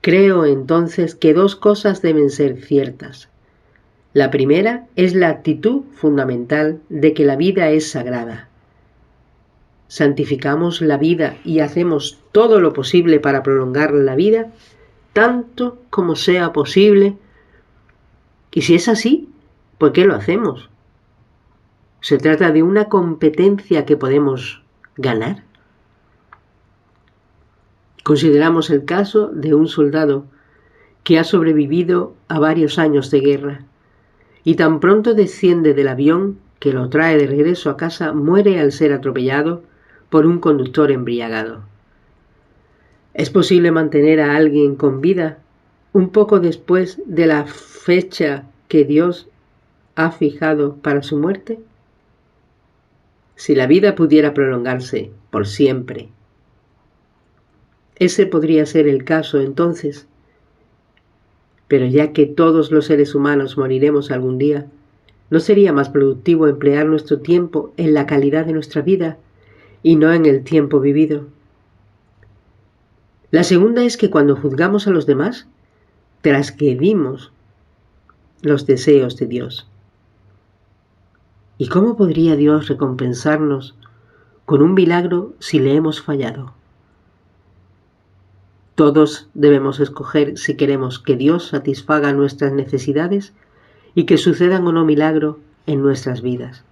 creo entonces que 2 cosas deben ser ciertas. La primera es la actitud fundamental de que la vida es sagrada. santificamos la vida y hacemos todo lo posible para prolongar la vida, tanto como sea posible. Y si es así, ¿por qué lo hacemos? ¿Se trata de una competencia que podemos ganar? Consideramos el caso de un soldado que ha sobrevivido a varios años de guerra y tan pronto desciende del avión que lo trae de regreso a casa, muere al ser atropellado por un conductor embriagado. ¿Es posible mantener a alguien con vida un poco después de la fecha que Dios ha fijado para su muerte? Si la vida pudiera prolongarse por siempre, ese podría ser el caso entonces. Pero ya que todos los seres humanos moriremos algún día, ¿no sería más productivo emplear nuestro tiempo en la calidad de nuestra vida y no en el tiempo vivido? La segunda es que cuando juzgamos a los demás, transgredimos los deseos de Dios. ¿Y cómo podría Dios recompensarnos con un milagro si le hemos fallado? Todos debemos escoger si queremos que Dios satisfaga nuestras necesidades y que sucedan o no milagro en nuestras vidas.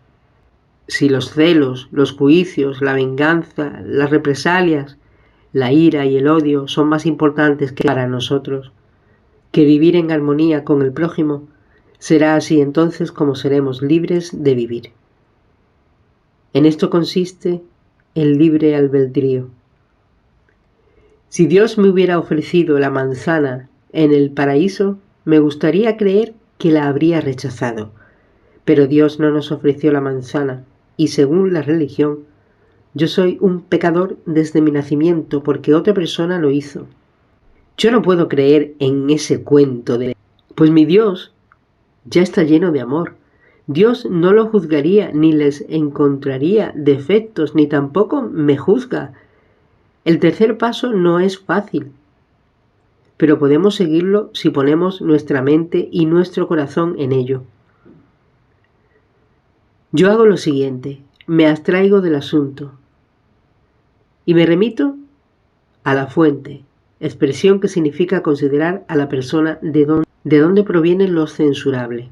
Si los celos, los juicios, la venganza, las represalias, la ira y el odio son más importantes que para nosotros, que vivir en armonía con el prójimo, será así entonces como seremos libres de vivir. En esto consiste el libre albedrío. Si Dios me hubiera ofrecido la manzana en el paraíso, me gustaría creer que la habría rechazado. Pero Dios no nos ofreció la manzana, y según la religión, yo soy un pecador desde mi nacimiento porque otra persona lo hizo. Yo no puedo creer en ese cuento pues mi Dios ya está lleno de amor. Dios no lo juzgaría, ni les encontraría defectos, ni tampoco me juzga. El tercer paso no es fácil, pero podemos seguirlo si ponemos nuestra mente y nuestro corazón en ello. Yo hago lo siguiente, me abstraigo del asunto y me remito a la fuente, expresión que significa considerar a la persona de dónde proviene lo censurable.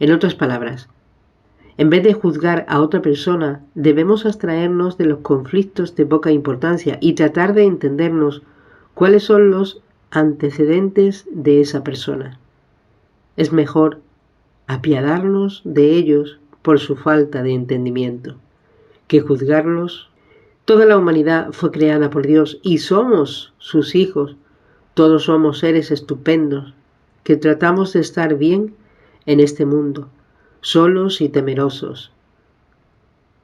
En otras palabras, en vez de juzgar a otra persona, debemos abstraernos de los conflictos de poca importancia y tratar de entendernos cuáles son los antecedentes de esa persona. Es mejor apiadarnos de ellos por su falta de entendimiento que juzgarlos. Toda la humanidad fue creada por Dios y somos sus hijos. Todos somos seres estupendos que tratamos de estar bien en este mundo, solos y temerosos.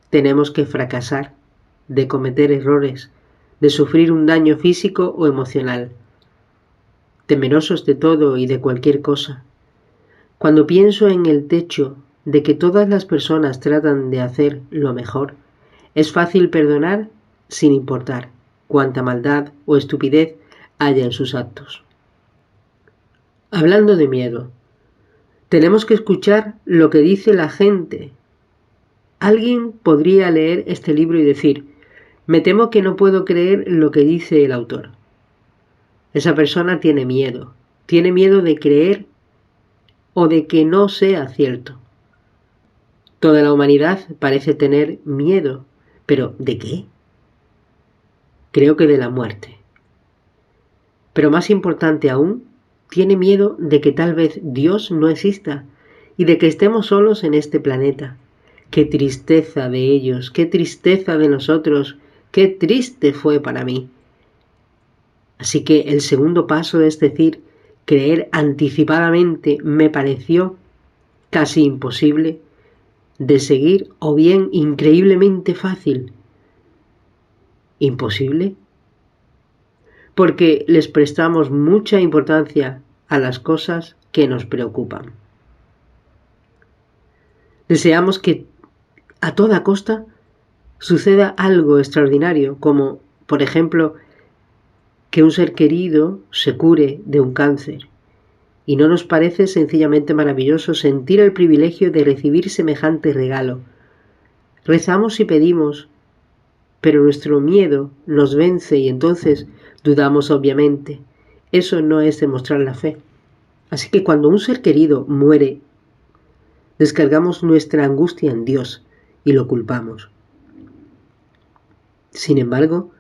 Tenemos que fracasar, de cometer errores, de sufrir un daño físico o emocional, temerosos de todo y de cualquier cosa. Cuando pienso en el hecho de que todas las personas tratan de hacer lo mejor, es fácil perdonar sin importar cuánta maldad o estupidez haya en sus actos. Hablando de miedo, tenemos que escuchar lo que dice la gente. Alguien podría leer este libro y decir, me temo que no puedo creer lo que dice el autor. Esa persona tiene miedo de creer o de que no sea cierto. Toda la humanidad parece tener miedo, pero ¿de qué? Creo que de la muerte. Pero más importante aún, tiene miedo de que tal vez Dios no exista y de que estemos solos en este planeta. ¡Qué tristeza de ellos! ¡Qué tristeza de nosotros! ¡Qué triste fue para mí! Así que el segundo paso, es decir, creer anticipadamente, me pareció casi imposible de seguir o bien increíblemente fácil. ¿Imposible? Porque les prestamos mucha importancia a las cosas que nos preocupan. Deseamos que a toda costa suceda algo extraordinario, como, por ejemplo, que un ser querido se cure de un cáncer. ¿Y no nos parece sencillamente maravilloso sentir el privilegio de recibir semejante regalo? Rezamos y pedimos pero nuestro miedo nos vence y entonces dudamos obviamente. Eso no es demostrar la fe. Así que cuando un ser querido muere, descargamos nuestra angustia en Dios y lo culpamos. Sin embargo,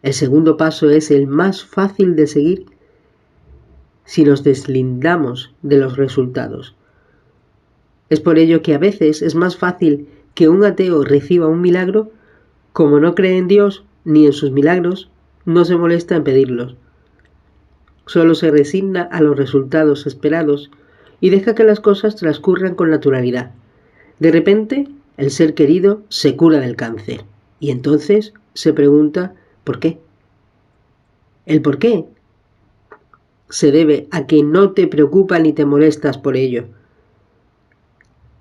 el segundo paso es el más fácil de seguir si nos deslindamos de los resultados. Es por ello que a veces es más fácil que un ateo reciba un milagro, como no cree en Dios ni en sus milagros, no se molesta en pedirlos. Solo se resigna a los resultados esperados y deja que las cosas transcurran con naturalidad. De repente, el ser querido se cura del cáncer y entonces se pregunta ¿por qué? El por qué se debe a que no te preocupa ni te molestas por ello.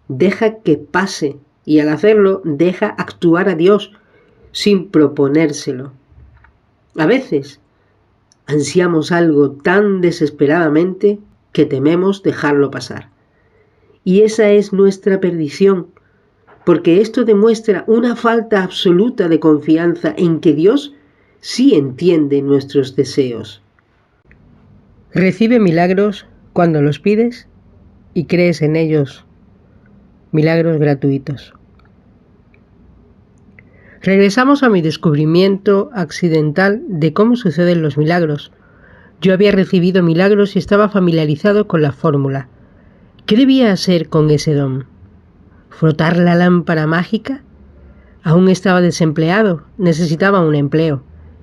Deja que pase y al hacerlo deja actuar a Dios sin proponérselo. A veces ansiamos algo tan desesperadamente que tememos dejarlo pasar. Y esa es nuestra perdición, porque esto demuestra una falta absoluta de confianza en que Dios sí entiende nuestros deseos. Recibe milagros cuando los pides y crees en ellos, milagros gratuitos. Regresamos a mi descubrimiento accidental de cómo suceden los milagros. Yo había recibido milagros y estaba familiarizado con la fórmula. ¿Qué debía hacer con ese don? ¿Frotar la lámpara mágica? Aún estaba desempleado, necesitaba un empleo,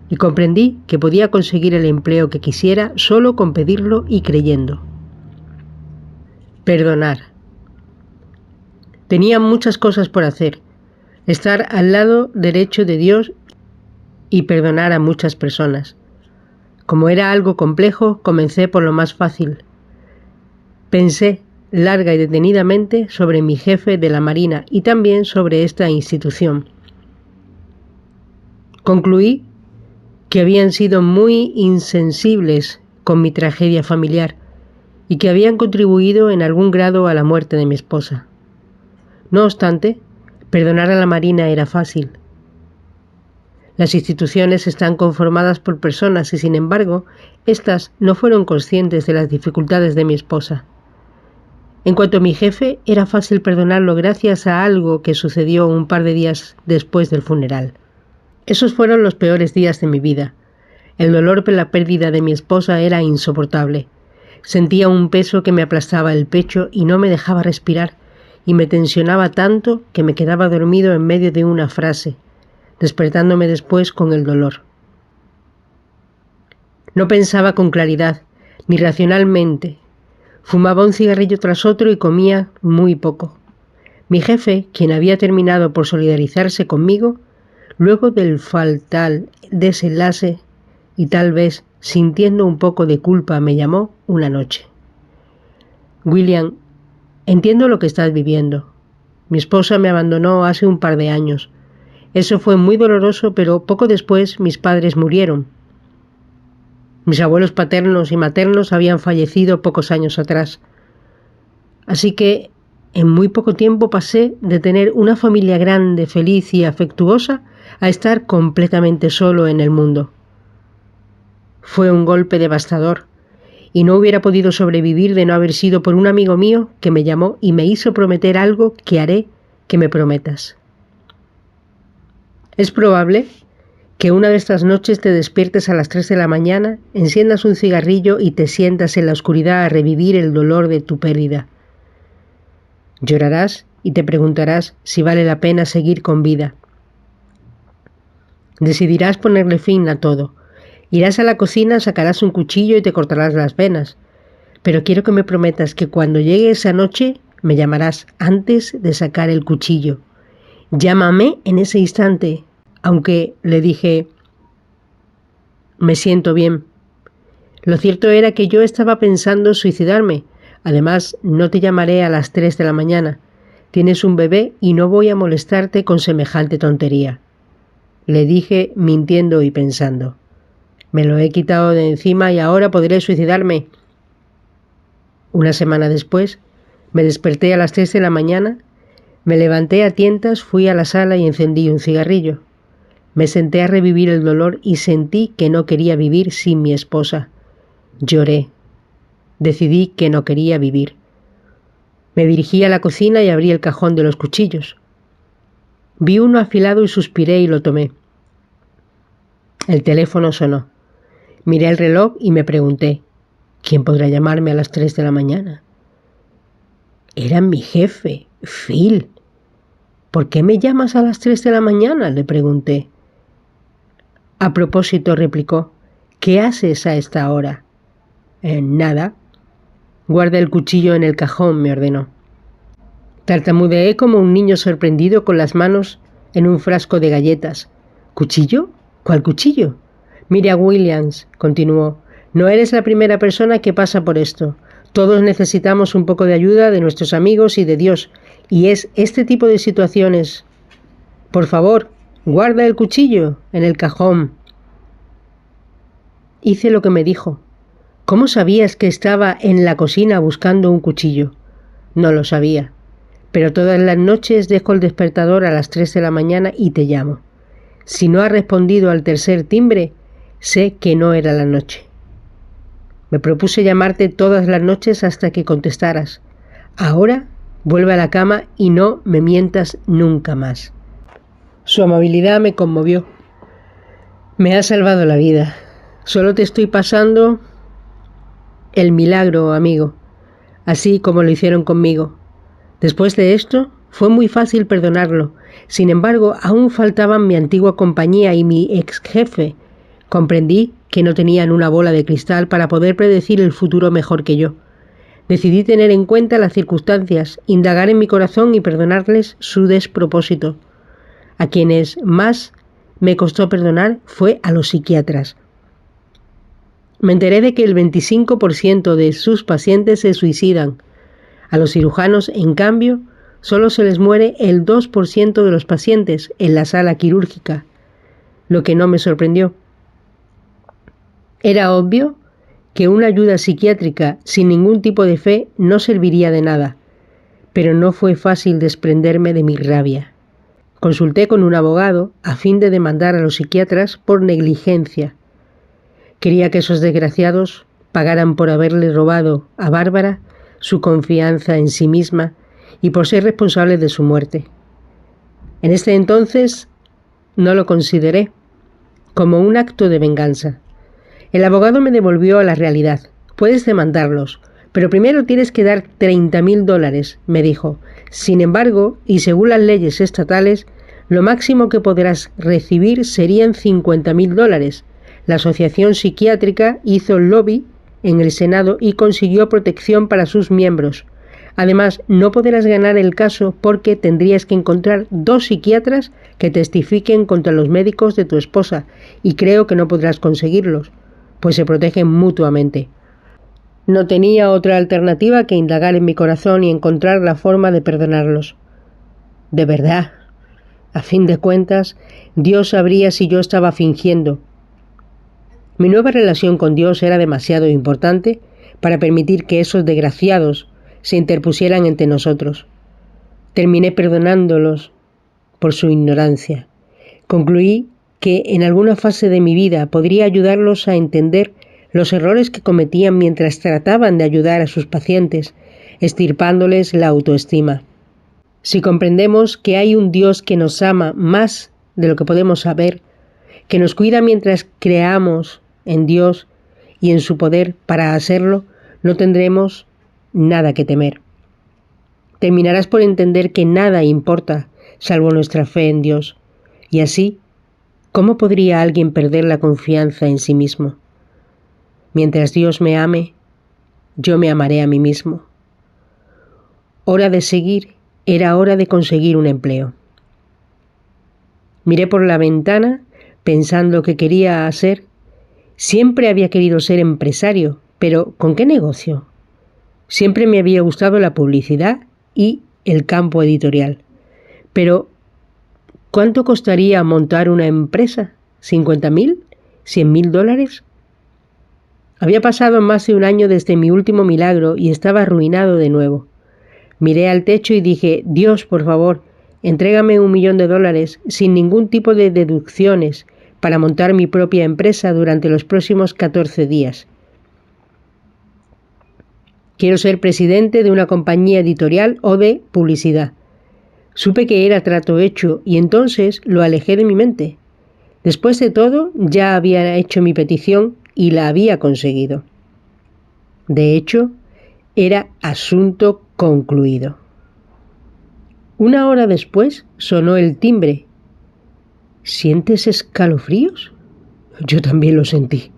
y comprendí que podía conseguir el empleo que quisiera solo con pedirlo y creyendo. Perdonar. Tenía muchas cosas por hacer. Estar al lado derecho de Dios y perdonar a muchas personas. Como era algo complejo, comencé por lo más fácil. Pensé larga y detenidamente sobre mi jefe de la Marina y también sobre esta institución. Concluí que habían sido muy insensibles con mi tragedia familiar y que habían contribuido en algún grado a la muerte de mi esposa. No obstante, perdonar a la Marina era fácil. Las instituciones están conformadas por personas y, sin embargo, éstas no fueron conscientes de las dificultades de mi esposa. En cuanto a mi jefe, era fácil perdonarlo gracias a algo que sucedió un par de días después del funeral. Esos fueron los peores días de mi vida. El dolor por la pérdida de mi esposa era insoportable. Sentía un peso que me aplastaba el pecho y no me dejaba respirar, y me tensionaba tanto que me quedaba dormido en medio de una frase, despertándome después con el dolor. No pensaba con claridad, ni racionalmente. Fumaba un cigarrillo tras otro y comía muy poco. Mi jefe, quien había terminado por solidarizarse conmigo, luego del fatal desenlace y tal vez sintiendo un poco de culpa, me llamó una noche. William, entiendo lo que estás viviendo. Mi esposa me abandonó hace un par de años. Eso fue muy doloroso, pero poco después mis padres murieron. Mis abuelos paternos y maternos habían fallecido pocos años atrás. Así que en muy poco tiempo pasé de tener una familia grande, feliz y afectuosa a estar completamente solo en el mundo. Fue un golpe devastador y no hubiera podido sobrevivir de no haber sido por un amigo mío que me llamó y me hizo prometer algo que haré que me prometas. Es probable que una de estas noches te despiertes a las 3 de la mañana, enciendas un cigarrillo y te sientas en la oscuridad a revivir el dolor de tu pérdida. Llorarás y te preguntarás si vale la pena seguir con vida. Decidirás ponerle fin a todo. Irás a la cocina, sacarás un cuchillo y te cortarás las venas. Pero quiero que me prometas que cuando llegue esa noche me llamarás antes de sacar el cuchillo. Llámame en ese instante. Aunque le dije, me siento bien. Lo cierto era que yo estaba pensando suicidarme. Además, no te llamaré a las 3 de la mañana. Tienes un bebé y no voy a molestarte con semejante tontería. Le dije mintiendo y pensando. Me lo he quitado de encima y ahora podré suicidarme. Una semana después, me desperté a las 3 de la mañana, me levanté a tientas, fui a la sala y encendí un cigarrillo. Me senté a revivir el dolor y sentí que no quería vivir sin mi esposa. Lloré. Decidí que no quería vivir. Me dirigí a la cocina y abrí el cajón de los cuchillos. Vi uno afilado y suspiré y lo tomé. El teléfono sonó. Miré el reloj y me pregunté, ¿quién podrá llamarme a las 3 de la mañana? Era mi jefe, Phil. ¿Por qué me llamas a las 3 de la mañana?, le pregunté. A propósito, replicó, ¿qué haces a esta hora? Nada. Guarda el cuchillo en el cajón, me ordenó. Tartamudeé como un niño sorprendido con las manos en un frasco de galletas. ¿Cuchillo? ¿Cuál cuchillo? Mira, Williams, continuó, no eres la primera persona que pasa por esto. Todos necesitamos un poco de ayuda de nuestros amigos y de Dios. Y es este tipo de situaciones. Por favor, guarda el cuchillo en el cajón. Hice lo que me dijo. ¿Cómo sabías que estaba en la cocina buscando un cuchillo? No lo sabía. Pero todas las noches dejo el despertador a las 3 de la mañana y te llamo. Si no has respondido al tercer timbre, sé que no era la noche. Me propuse llamarte todas las noches hasta que contestaras. Ahora vuelve a la cama y no me mientas nunca más. Su amabilidad me conmovió. Me ha salvado la vida. Solo te estoy pasando el milagro, amigo, así como lo hicieron conmigo. Después de esto, fue muy fácil perdonarlo. Sin embargo, aún faltaban mi antigua compañía y mi ex jefe. Comprendí que no tenían una bola de cristal para poder predecir el futuro mejor que yo. Decidí tener en cuenta las circunstancias, indagar en mi corazón y perdonarles su despropósito. A quienes más me costó perdonar fue a los psiquiatras. Me enteré de que el 25% de sus pacientes se suicidan. A los cirujanos, en cambio, solo se les muere el 2% de los pacientes en la sala quirúrgica, lo que no me sorprendió. Era obvio que una ayuda psiquiátrica sin ningún tipo de fe no serviría de nada, pero no fue fácil desprenderme de mi rabia. Consulté con un abogado a fin de demandar a los psiquiatras por negligencia. Quería que esos desgraciados pagaran por haberle robado a Bárbara su confianza en sí misma y por ser responsable de su muerte. En este entonces no lo consideré como un acto de venganza. El abogado me devolvió a la realidad. Puedes demandarlos, pero primero tienes que dar $30,000, me dijo. Sin embargo, y según las leyes estatales, lo máximo que podrás recibir serían $50,000. La asociación psiquiátrica hizo lobby en el Senado y consiguió protección para sus miembros. Además, no podrás ganar el caso porque tendrías que encontrar 2 psiquiatras que testifiquen contra los médicos de tu esposa, y creo que no podrás conseguirlos, pues se protegen mutuamente. No tenía otra alternativa que indagar en mi corazón y encontrar la forma de perdonarlos. De verdad, a fin de cuentas, Dios sabría si yo estaba fingiendo. Mi nueva relación con Dios era demasiado importante para permitir que esos desgraciados se interpusieran entre nosotros. Terminé perdonándolos por su ignorancia. Concluí que en alguna fase de mi vida podría ayudarlos a entender los errores que cometían mientras trataban de ayudar a sus pacientes, extirpándoles la autoestima. Si comprendemos que hay un Dios que nos ama más de lo que podemos saber, que nos cuida mientras creamos en Dios y en su poder para hacerlo, no tendremos nada que temer. Terminarás por entender que nada importa salvo nuestra fe en Dios. Y así, ¿cómo podría alguien perder la confianza en sí mismo? Mientras Dios me ame, yo me amaré a mí mismo. Era hora de conseguir un empleo. Miré por la ventana pensando qué quería hacer. Siempre había querido ser empresario, pero ¿con qué negocio? Siempre me había gustado la publicidad y el campo editorial. Pero, ¿cuánto costaría montar una empresa? ¿50,000? ¿$100,000? Había pasado más de un año desde mi último milagro y estaba arruinado de nuevo. Miré al techo y dije, Dios, por favor, entrégame $1.000.000 sin ningún tipo de deducciones para montar mi propia empresa durante los próximos 14 días. Quiero ser presidente de una compañía editorial o de publicidad. Supe que era trato hecho y entonces lo alejé de mi mente. Después de todo, ya había hecho mi petición y la había conseguido. De hecho, era asunto concluido. 1 hora después sonó el timbre. ¿Sientes escalofríos? Yo también lo sentí.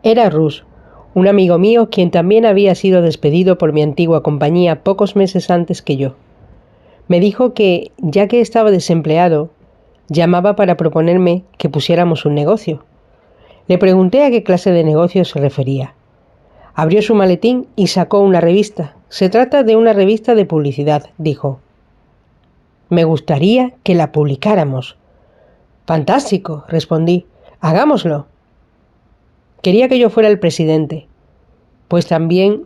Era Russ, un amigo mío quien también había sido despedido por mi antigua compañía pocos meses antes que yo. Me dijo que, ya que estaba desempleado, llamaba para proponerme que pusiéramos un negocio. Le pregunté a qué clase de negocio se refería. Abrió su maletín y sacó una revista. Se trata de una revista de publicidad, dijo. Me gustaría que la publicáramos. Fantástico, respondí. Hagámoslo. Quería que yo fuera el presidente, pues también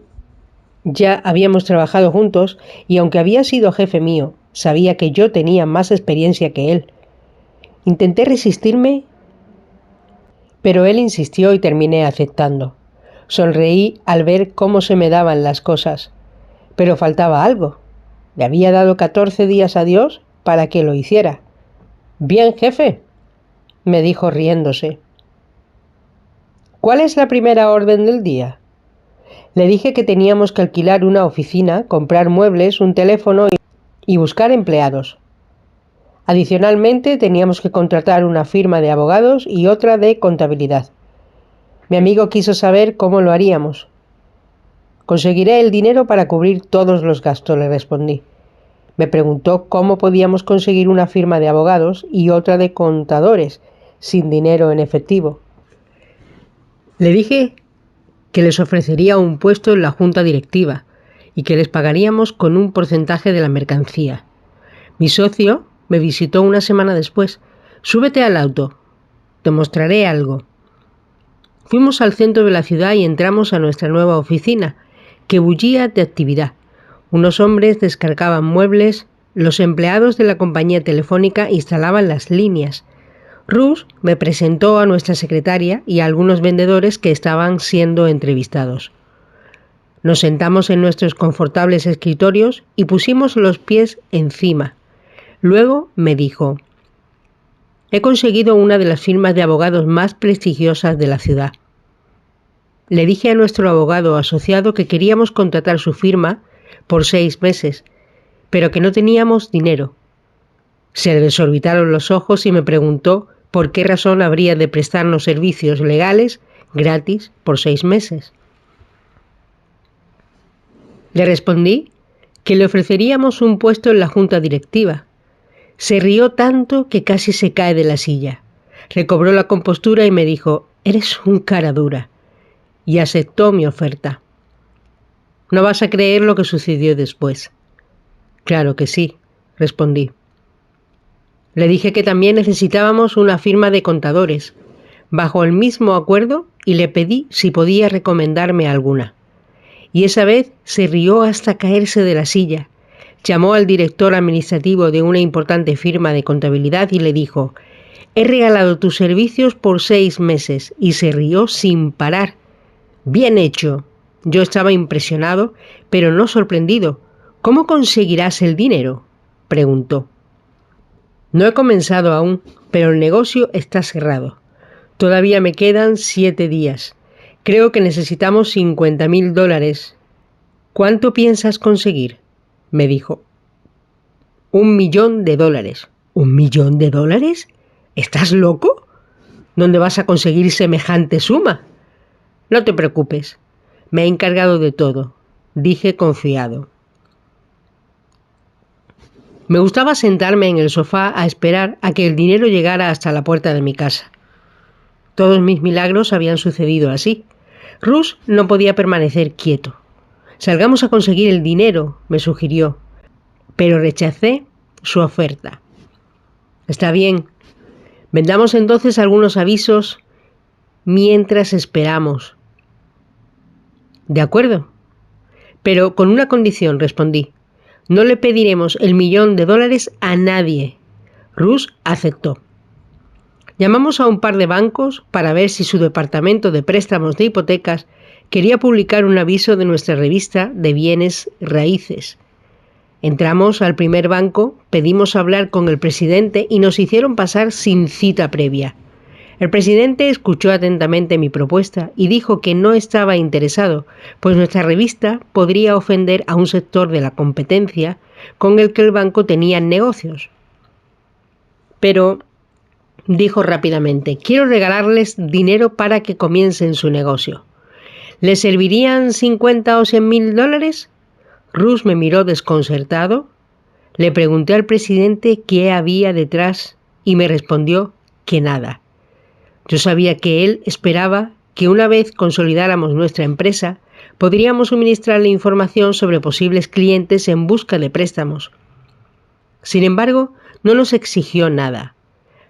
ya habíamos trabajado juntos y aunque había sido jefe mío, sabía que yo tenía más experiencia que él. Intenté resistirme, pero él insistió y terminé aceptando. Sonreí al ver cómo se me daban las cosas, pero faltaba algo. Le había dado 14 días a Dios para que lo hiciera. Bien, jefe, me dijo riéndose. ¿Cuál es la primera orden del día? Le dije que teníamos que alquilar una oficina, comprar muebles, un teléfono y buscar empleados. Adicionalmente, teníamos que contratar una firma de abogados y otra de contabilidad. Mi amigo quiso saber cómo lo haríamos. Conseguiré el dinero para cubrir todos los gastos, le respondí. Me preguntó cómo podíamos conseguir una firma de abogados y otra de contadores sin dinero en efectivo. Le dije que les ofrecería un puesto en la junta directiva y que les pagaríamos con un porcentaje de la mercancía. Mi socio me visitó una semana después. Súbete al auto, te mostraré algo. Fuimos al centro de la ciudad y entramos a nuestra nueva oficina, que bullía de actividad. Unos hombres descargaban muebles, los empleados de la compañía telefónica instalaban las líneas. Russ me presentó a nuestra secretaria y a algunos vendedores que estaban siendo entrevistados. Nos sentamos en nuestros confortables escritorios y pusimos los pies encima. Luego me dijo: he conseguido una de las firmas de abogados más prestigiosas de la ciudad. Le dije a nuestro abogado asociado que queríamos contratar su firma por 6 meses, pero que no teníamos dinero. Se le desorbitaron los ojos y me preguntó por qué razón habría de prestarnos servicios legales gratis por 6 meses. Le respondí que le ofreceríamos un puesto en la junta directiva. Se rió tanto que casi se cae de la silla. Recobró la compostura y me dijo: eres un cara dura. Y aceptó mi oferta. No vas a creer lo que sucedió después. Claro que sí, respondí. Le dije que también necesitábamos una firma de contadores, bajo el mismo acuerdo, y le pedí si podía recomendarme alguna. Y esa vez se rió hasta caerse de la silla. Llamó al director administrativo de una importante firma de contabilidad y le dijo: he regalado tus servicios por 6 meses, y se rió sin parar. Bien hecho. Yo estaba impresionado, pero no sorprendido. ¿Cómo conseguirás el dinero?, preguntó. No he comenzado aún, pero el negocio está cerrado. Todavía me quedan 7 días. Creo que necesitamos $50.000. ¿Cuánto piensas conseguir?, me dijo. $1.000.000. $1.000.000? ¿Estás loco? ¿Dónde vas a conseguir semejante suma? No te preocupes, me he encargado de todo, dije confiado. Me gustaba sentarme en el sofá a esperar a que el dinero llegara hasta la puerta de mi casa. Todos mis milagros habían sucedido así. Russ no podía permanecer quieto. Salgamos a conseguir el dinero, me sugirió, pero rechacé su oferta. Está bien, vendamos entonces algunos avisos mientras esperamos. De acuerdo, pero con una condición, respondí. No le pediremos el $1.000.000 a nadie. Rush aceptó. Llamamos a un par de bancos para ver si su departamento de préstamos de hipotecas quería publicar un aviso de nuestra revista de bienes raíces. Entramos al primer banco, pedimos hablar con el presidente y nos hicieron pasar sin cita previa. El presidente escuchó atentamente mi propuesta y dijo que no estaba interesado, pues nuestra revista podría ofender a un sector de la competencia con el que el banco tenía negocios. Pero dijo rápidamente: quiero regalarles dinero para que comiencen su negocio. ¿Les servirían 50 o 100 mil dólares? Rush me miró desconcertado. Le pregunté al presidente qué había detrás y me respondió que nada. Yo sabía que él esperaba que una vez consolidáramos nuestra empresa, podríamos suministrarle información sobre posibles clientes en busca de préstamos. Sin embargo, no nos exigió nada.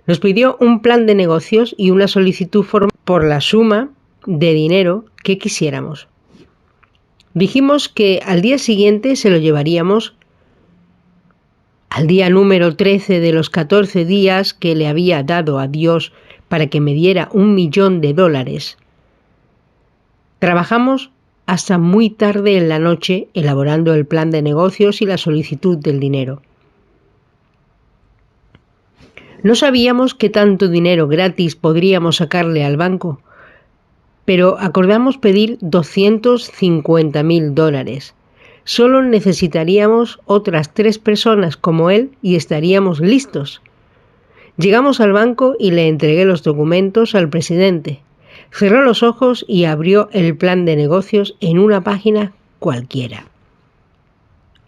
Nos pidió un plan de negocios y una solicitud formal por la suma de dinero que quisiéramos. Dijimos que al día siguiente se lo llevaríamos, al día número 13 de los 14 días que le había dado a Dios para que me diera $1.000.000. Trabajamos hasta muy tarde en la noche elaborando el plan de negocios y la solicitud del dinero. No sabíamos qué tanto dinero gratis podríamos sacarle al banco, pero acordamos pedir $250.000. Solo necesitaríamos otras 3 personas como él y estaríamos listos. Llegamos al banco y le entregué los documentos al presidente. Cerró los ojos y abrió el plan de negocios en una página cualquiera.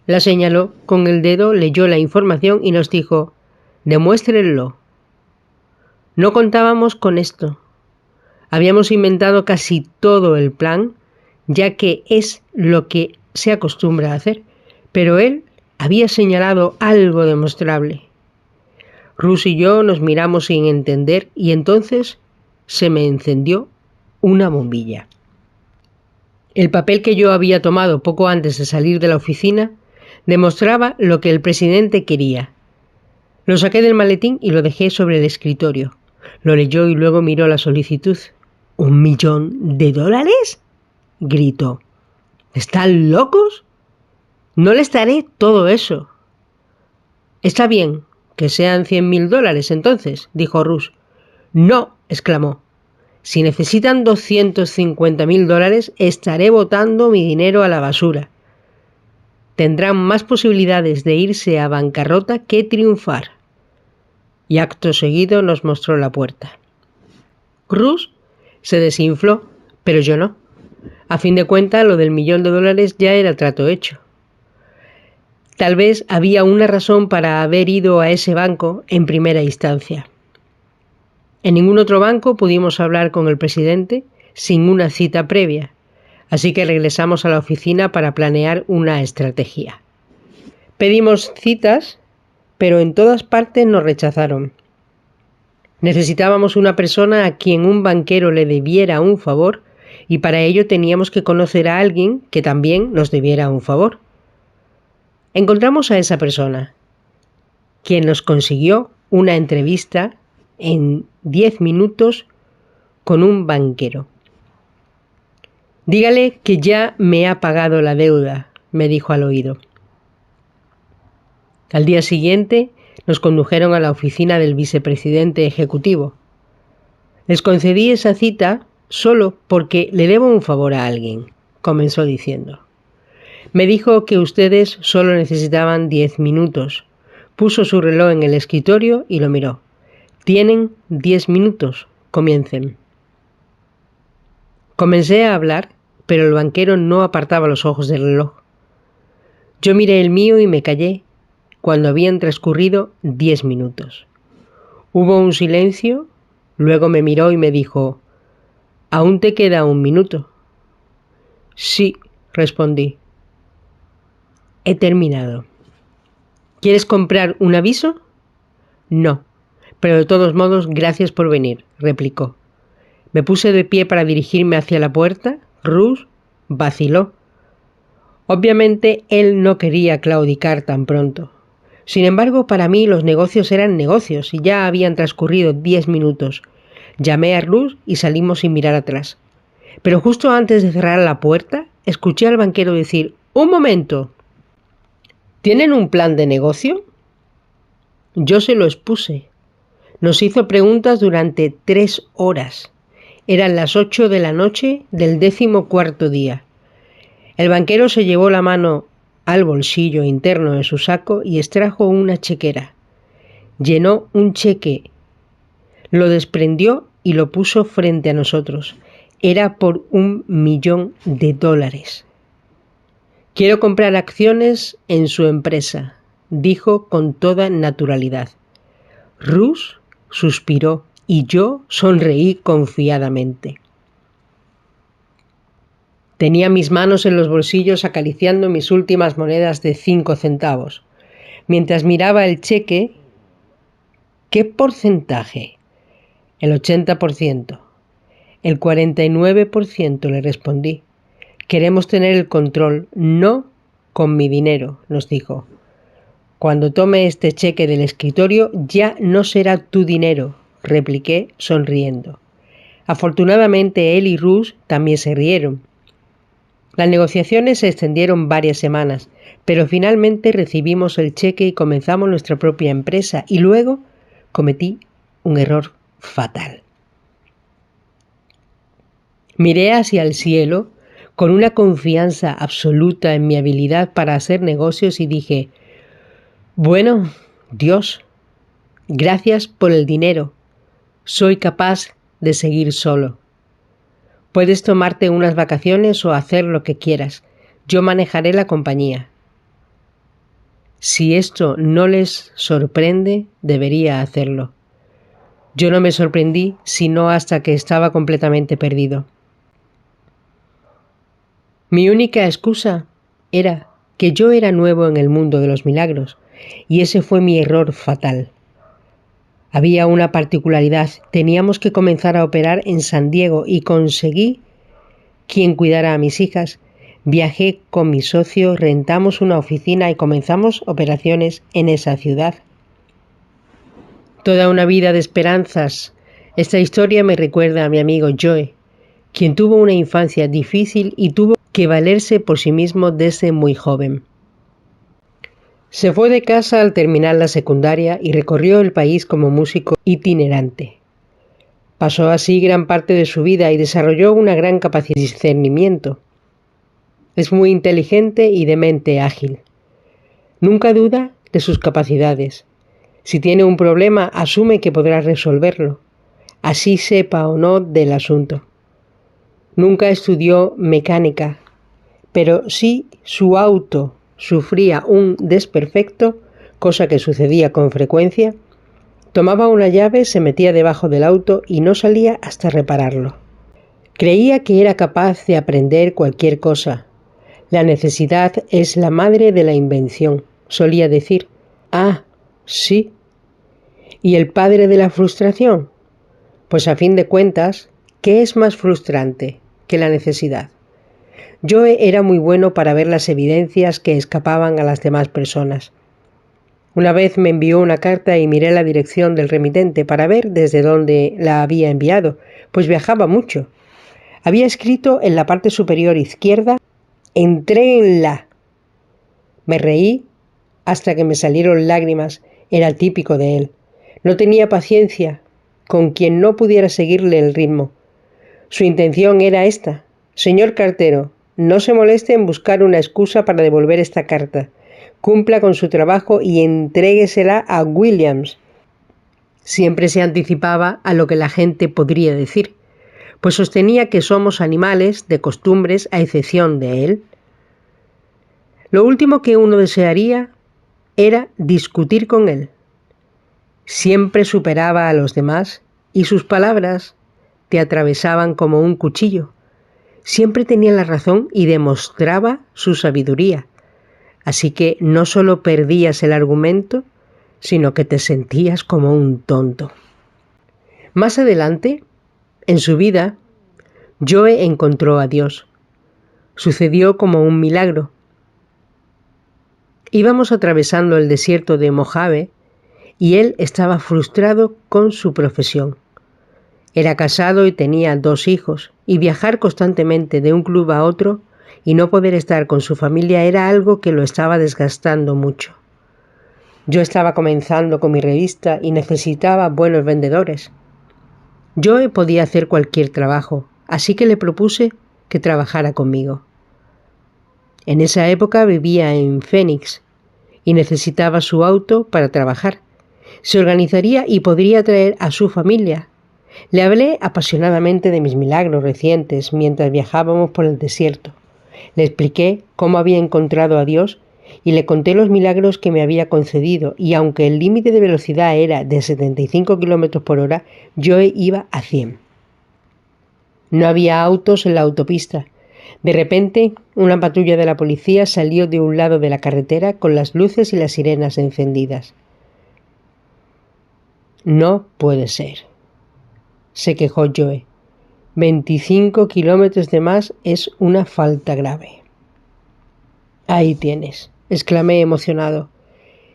La señaló con el dedo, leyó la información y nos dijo: demuéstrenlo. No contábamos con esto. Habíamos inventado casi todo el plan, ya que es lo que se acostumbra a hacer, pero él había señalado algo demostrable. Rush y yo nos miramos sin entender y entonces se me encendió una bombilla. El papel que yo había tomado poco antes de salir de la oficina demostraba lo que el presidente quería. Lo saqué del maletín y lo dejé sobre el escritorio. Lo leyó y luego miró la solicitud. $1.000.000, gritó. ¿Están locos? No les daré todo eso. Está bien, que sean $100.000 entonces, dijo Rush. No, exclamó. Si necesitan $250.000, estaré botando mi dinero a la basura. Tendrán más posibilidades de irse a bancarrota que triunfar. Y acto seguido nos mostró la puerta. Rush se desinfló, pero yo no. A fin de cuentas, lo del $1.000.000 ya era trato hecho. Tal vez había una razón para haber ido a ese banco en primera instancia. En ningún otro banco pudimos hablar con el presidente sin una cita previa, así que regresamos a la oficina para planear una estrategia. Pedimos citas, pero en todas partes nos rechazaron. Necesitábamos una persona a quien un banquero le debiera un favor y para ello teníamos que conocer a alguien que también nos debiera un favor. Encontramos a esa persona, quien nos consiguió una entrevista en 10 minutos con un banquero. Dígale que ya me ha pagado la deuda, me dijo al oído. Al día siguiente nos condujeron a la oficina del vicepresidente ejecutivo. Les concedí esa cita solo porque le debo un favor a alguien, comenzó diciendo. Me dijo que ustedes solo necesitaban 10 minutos. Puso su reloj en el escritorio y lo miró. Tienen 10 minutos. Comiencen. Comencé a hablar, pero el banquero no apartaba los ojos del reloj. Yo miré el mío y me callé cuando habían transcurrido 10 minutos. Hubo un silencio, luego me miró y me dijo: «¿Aún te queda 1 minuto?» «Sí», respondí. «He terminado». «¿Quieres comprar un aviso?» «No, pero de todos modos, gracias por venir», replicó. Me puse de pie para dirigirme hacia la puerta. Rush vaciló. Obviamente él no quería claudicar tan pronto. Sin embargo, para mí los negocios eran negocios y ya habían transcurrido 10 minutos. Llamé a Ruth y salimos sin mirar atrás. Pero justo antes de cerrar la puerta, escuché al banquero decir: «¡Un momento! ¿Tienen un plan de negocio?». Yo se lo expuse. Nos hizo preguntas durante 3 horas. Eran las 8 de la noche del 14º día. El banquero se llevó la mano al bolsillo interno de su saco y extrajo una chequera. Llenó un cheque, lo desprendió y lo puso frente a nosotros. Era por $1 millón. «Quiero comprar acciones en su empresa», dijo con toda naturalidad. Ruth suspiró y yo sonreí confiadamente. Tenía mis manos en los bolsillos acariciando mis últimas monedas de 5 centavos. Mientras miraba el cheque, ¿qué porcentaje? El 80%. El 49%, le respondí. Queremos tener el control, no con mi dinero, nos dijo. Cuando tome este cheque del escritorio ya no será tu dinero, repliqué sonriendo. Afortunadamente él y Ruth también se rieron. Las negociaciones se extendieron varias semanas, pero finalmente recibimos el cheque y comenzamos nuestra propia empresa, y luego cometí un error fatal. Miré hacia el cielo con una confianza absoluta en mi habilidad para hacer negocios y dije: «Bueno, Dios, gracias por el dinero. Soy capaz de seguir solo. Puedes tomarte unas vacaciones o hacer lo que quieras. Yo manejaré la compañía». Si esto no les sorprende, debería hacerlo. Yo no me sorprendí sino hasta que estaba completamente perdido. Mi única excusa era que yo era nuevo en el mundo de los milagros, y ese fue mi error fatal. Había una particularidad: teníamos que comenzar a operar en San Diego y conseguí quien cuidara a mis hijas. Viajé con mi socio, rentamos una oficina y comenzamos operaciones en esa ciudad. Toda una vida de esperanzas. Esta historia me recuerda a mi amigo Joe, quien tuvo una infancia difícil y tuvo que valerse por sí mismo desde muy joven. Se fue de casa al terminar la secundaria y recorrió el país como músico itinerante. Pasó así gran parte de su vida y desarrolló una gran capacidad de discernimiento. Es muy inteligente y de mente ágil. Nunca duda de sus capacidades. Si tiene un problema, asume que podrá resolverlo, así sepa o no del asunto. Nunca estudió mecánica, pero si su auto sufría un desperfecto, cosa que sucedía con frecuencia, tomaba una llave, se metía debajo del auto y no salía hasta repararlo. Creía que era capaz de aprender cualquier cosa. La necesidad es la madre de la invención, solía decir. Ah, sí. ¿Y el padre de la frustración? Pues a fin de cuentas, ¿qué es más frustrante que la necesidad? Joe era muy bueno para ver las evidencias que escapaban a las demás personas. Una vez me envió una carta y miré la dirección del remitente para ver desde dónde la había enviado, pues viajaba mucho. Había escrito en la parte superior izquierda: «Entréguenla». Me reí hasta que me salieron lágrimas. Era típico de él. No tenía paciencia con quien no pudiera seguirle el ritmo. Su intención era esta: «Señor cartero, no se moleste en buscar una excusa para devolver esta carta. Cumpla con su trabajo y entréguesela a Williams». Siempre se anticipaba a lo que la gente podría decir, pues sostenía que somos animales de costumbres a excepción de él. Lo último que uno desearía era discutir con él. Siempre superaba a los demás y sus palabras te atravesaban como un cuchillo. Siempre tenía la razón y demostraba su sabiduría. Así que no solo perdías el argumento, sino que te sentías como un tonto. Más adelante, en su vida, Joe encontró a Dios. Sucedió como un milagro. Íbamos atravesando el desierto de Mojave y él estaba frustrado con su profesión. Era casado y tenía 2 hijos, y viajar constantemente de un club a otro y no poder estar con su familia era algo que lo estaba desgastando mucho. Yo estaba comenzando con mi revista y necesitaba buenos vendedores. Joe podía hacer cualquier trabajo, así que le propuse que trabajara conmigo. En esa época vivía en Phoenix y necesitaba su auto para trabajar. Se organizaría y podría traer a su familia. Le hablé apasionadamente de mis milagros recientes mientras viajábamos por el desierto. Le expliqué cómo había encontrado a Dios y le conté los milagros que me había concedido, y aunque el límite de velocidad era de 75 km por hora, yo iba a 100. No había autos en la autopista. De repente, una patrulla de la policía salió de un lado de la carretera con las luces y las sirenas encendidas. No puede ser, se quejó Joe. 25 kilómetros de más es una falta grave. Ahí tienes, exclamé emocionado.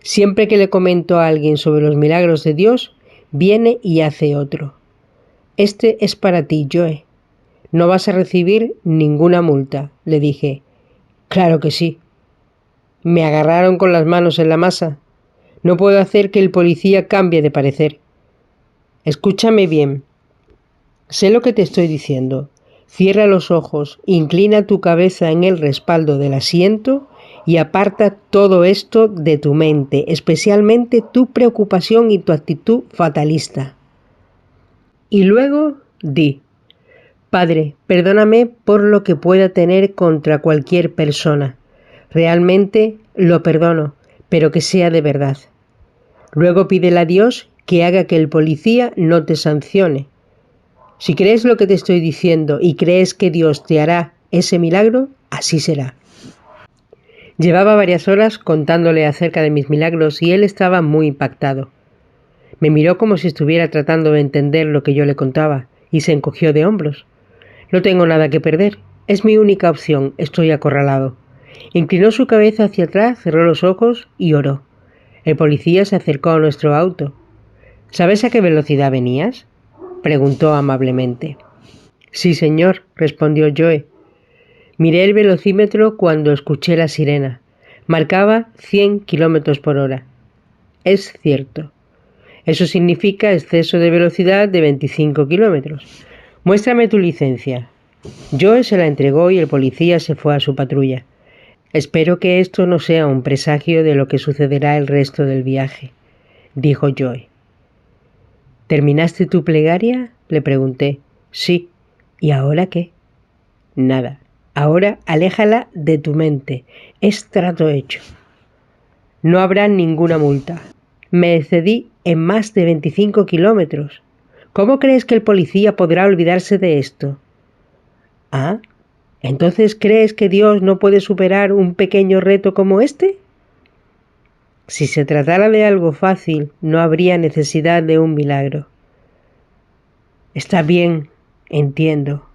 Siempre que le comento a alguien sobre los milagros de Dios, viene y hace otro. Este es para ti, Joe. No vas a recibir ninguna multa, le dije. Claro que sí. Me agarraron con las manos en la masa. No puedo hacer que el policía cambie de parecer. Escúchame bien. Sé lo que te estoy diciendo. Cierra los ojos, inclina tu cabeza en el respaldo del asiento y aparta todo esto de tu mente, especialmente tu preocupación y tu actitud fatalista. Y luego di: Padre, perdóname por lo que pueda tener contra cualquier persona. Realmente lo perdono, pero que sea de verdad. Luego pídele a Dios que haga que el policía no te sancione. Si crees lo que te estoy diciendo y crees que Dios te hará ese milagro, así será. Llevaba varias horas contándole acerca de mis milagros y él estaba muy impactado. Me miró como si estuviera tratando de entender lo que yo le contaba y se encogió de hombros. No tengo nada que perder. Es mi única opción. Estoy acorralado. Inclinó su cabeza hacia atrás, cerró los ojos y oró. El policía se acercó a nuestro auto. ¿Sabes a qué velocidad venías?, preguntó amablemente. Sí, señor, respondió Joe. Miré el velocímetro cuando escuché la sirena. Marcaba 100 km por hora. Es cierto. Eso significa exceso de velocidad de 25 kilómetros. Muéstrame tu licencia. Joe se la entregó y el policía se fue a su patrulla. Espero que esto no sea un presagio de lo que sucederá el resto del viaje, dijo Joe. ¿Terminaste tu plegaria?, le pregunté. Sí. ¿Y ahora qué? Nada. Ahora aléjala de tu mente. Es trato hecho. No habrá ninguna multa. Me excedí en más de 25 kilómetros. ¿Cómo crees que el policía podrá olvidarse de esto? ¿Ah? ¿Entonces crees que Dios no puede superar un pequeño reto como este? Si se tratara de algo fácil, no habría necesidad de un milagro. Está bien, entiendo.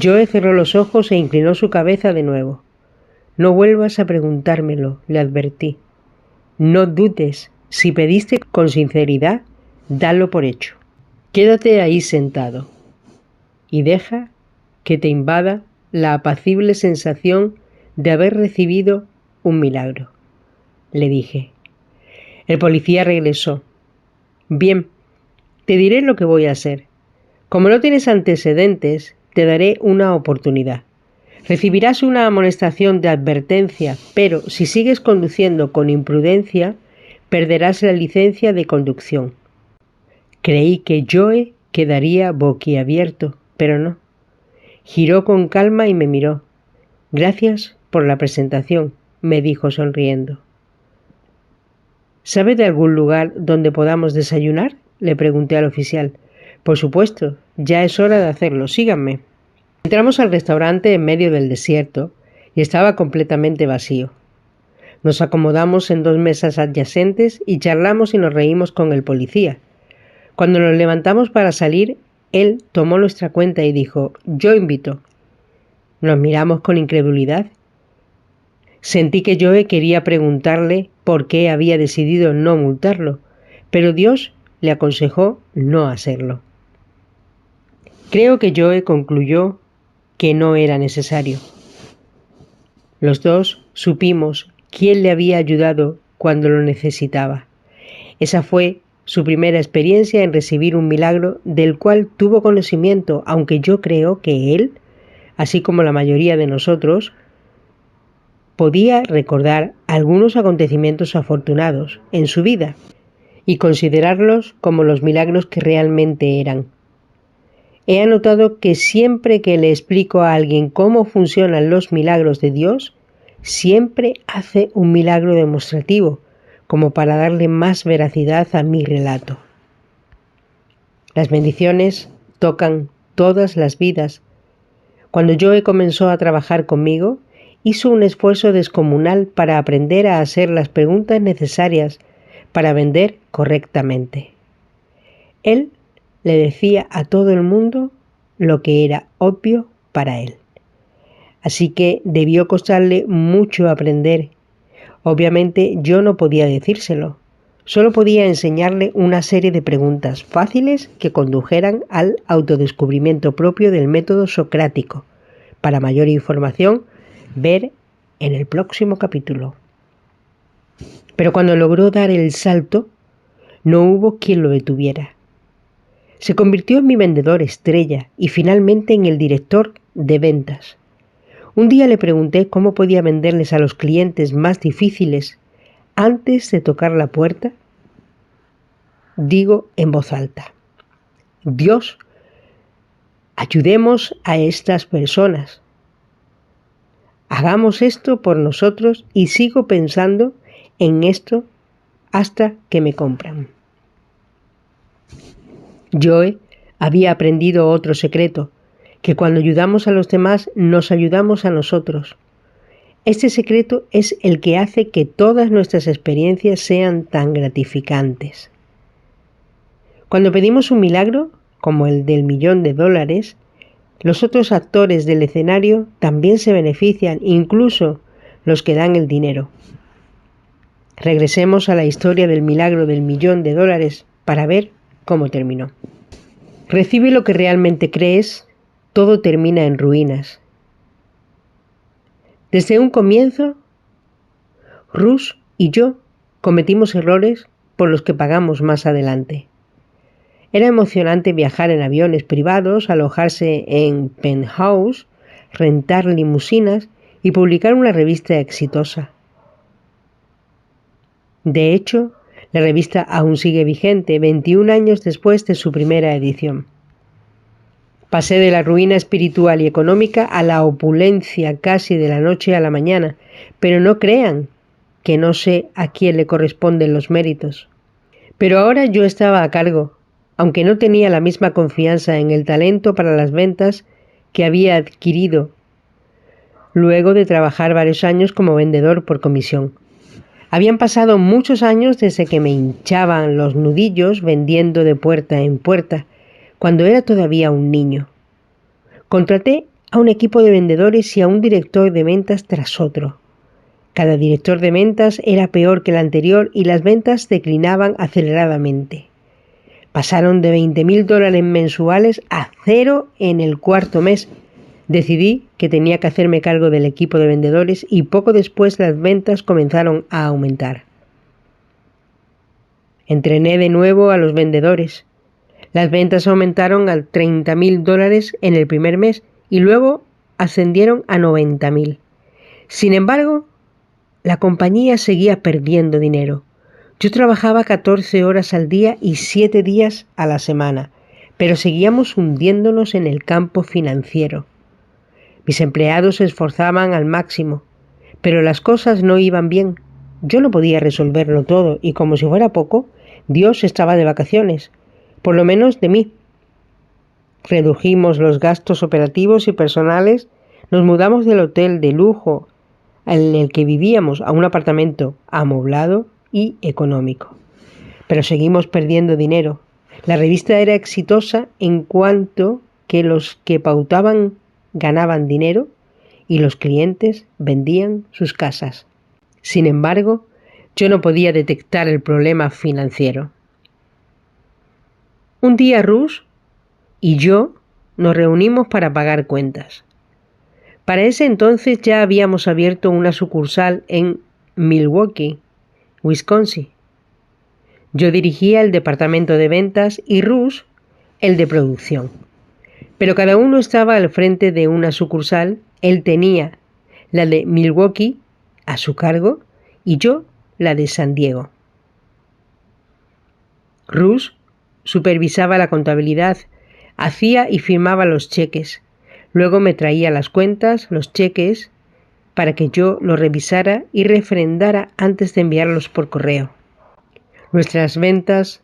Joe cerró los ojos e inclinó su cabeza de nuevo. No vuelvas a preguntármelo, le advertí. No dudes. Si pediste con sinceridad, dalo por hecho. Quédate ahí sentado y deja que te invada la apacible sensación de haber recibido un milagro, le dije. El policía regresó. Bien, te diré lo que voy a hacer. Como no tienes antecedentes, te daré una oportunidad. Recibirás una amonestación de advertencia, pero si sigues conduciendo con imprudencia, perderás la licencia de conducción. Creí que Joe quedaría boquiabierto, pero no. Giró con calma y me miró. Gracias por la presentación, me dijo sonriendo. ¿Sabe de algún lugar donde podamos desayunar?, le pregunté al oficial. Por supuesto, ya es hora de hacerlo, síganme. Entramos al restaurante en medio del desierto y estaba completamente vacío. Nos acomodamos en 2 mesas adyacentes y charlamos y nos reímos con el policía. Cuando nos levantamos para salir, él tomó nuestra cuenta y dijo: yo invito. Nos miramos con incredulidad. Sentí que Joe quería preguntarle por qué había decidido no multarlo, pero Dios le aconsejó no hacerlo. Creo que Joe concluyó que no era necesario. Los dos supimos quién le había ayudado cuando lo necesitaba. Esa fue su primera experiencia en recibir un milagro del cual tuvo conocimiento, aunque yo creo que él, así como la mayoría de nosotros, podía recordar algunos acontecimientos afortunados en su vida y considerarlos como los milagros que realmente eran. He anotado que siempre que le explico a alguien cómo funcionan los milagros de Dios, siempre hace un milagro demostrativo, como para darle más veracidad a mi relato. Las bendiciones tocan todas las vidas. Cuando Joe comenzó a trabajar conmigo, hizo un esfuerzo descomunal para aprender a hacer las preguntas necesarias para vender correctamente. Él le decía a todo el mundo lo que era obvio para él. Así que debió costarle mucho aprender. Obviamente yo no podía decírselo. Solo podía enseñarle una serie de preguntas fáciles que condujeran al autodescubrimiento propio del método socrático. Para mayor información, ver en el próximo capítulo. Pero cuando logró dar el salto, no hubo quien lo detuviera. Se convirtió en mi vendedor estrella y finalmente en el director de ventas. Un día le pregunté cómo podía venderles a los clientes más difíciles antes de tocar la puerta. Digo en voz alta: Dios, ayudemos a estas personas. Hagamos esto por nosotros y sigo pensando en esto hasta que me compran. Joe había aprendido otro secreto, que cuando ayudamos a los demás nos ayudamos a nosotros. Este secreto es el que hace que todas nuestras experiencias sean tan gratificantes. Cuando pedimos un milagro, como el del $1.000.000, los otros actores del escenario también se benefician, incluso los que dan el dinero. Regresemos a la historia del milagro del $1.000.000 para ver cómo terminó. Recibe lo que realmente crees, todo termina en ruinas. Desde un comienzo, Russ y yo cometimos errores por los que pagamos más adelante. Era emocionante viajar en aviones privados, alojarse en penthouse, rentar limusinas y publicar una revista exitosa. De hecho, la revista aún sigue vigente 21 años después de su primera edición. Pasé de la ruina espiritual y económica a la opulencia casi de la noche a la mañana, pero no crean que no sé a quién le corresponden los méritos. Pero ahora yo estaba a cargo, aunque no tenía la misma confianza en el talento para las ventas que había adquirido luego de trabajar varios años como vendedor por comisión. Habían pasado muchos años desde que me hinchaban los nudillos vendiendo de puerta en puerta, cuando era todavía un niño. Contraté a un equipo de vendedores y a un director de ventas tras otro. Cada director de ventas era peor que el anterior y las ventas declinaban aceleradamente. Pasaron de $20.000 mensuales a 0 en el cuarto mes. Decidí que tenía que hacerme cargo del equipo de vendedores y poco después las ventas comenzaron a aumentar. Entrené de nuevo a los vendedores. Las ventas aumentaron a $30.000 en el primer mes y luego ascendieron a $90.000. Sin embargo, la compañía seguía perdiendo dinero. Yo trabajaba 14 horas al día y 7 días a la semana, pero seguíamos hundiéndonos en el campo financiero. Mis empleados se esforzaban al máximo, pero las cosas no iban bien. Yo no podía resolverlo todo y, como si fuera poco, Dios estaba de vacaciones, por lo menos de mí. Redujimos los gastos operativos y personales, nos mudamos del hotel de lujo en el que vivíamos a un apartamento amoblado y económico. Pero seguimos perdiendo dinero. La revista era exitosa en cuanto que los que pautaban ganaban dinero y los clientes vendían sus casas. Sin embargo, yo no podía detectar el problema financiero. Un día Russ y yo nos reunimos para pagar cuentas. Para ese entonces ya habíamos abierto una sucursal en Milwaukee, Wisconsin. Yo dirigía el departamento de ventas y Russ el de producción. Pero cada uno estaba al frente de una sucursal. Él tenía la de Milwaukee a su cargo y yo la de San Diego. Russ supervisaba la contabilidad, hacía y firmaba los cheques. Luego me traía las cuentas, los cheques, para que yo los revisara y refrendara antes de enviarlos por correo. Nuestras ventas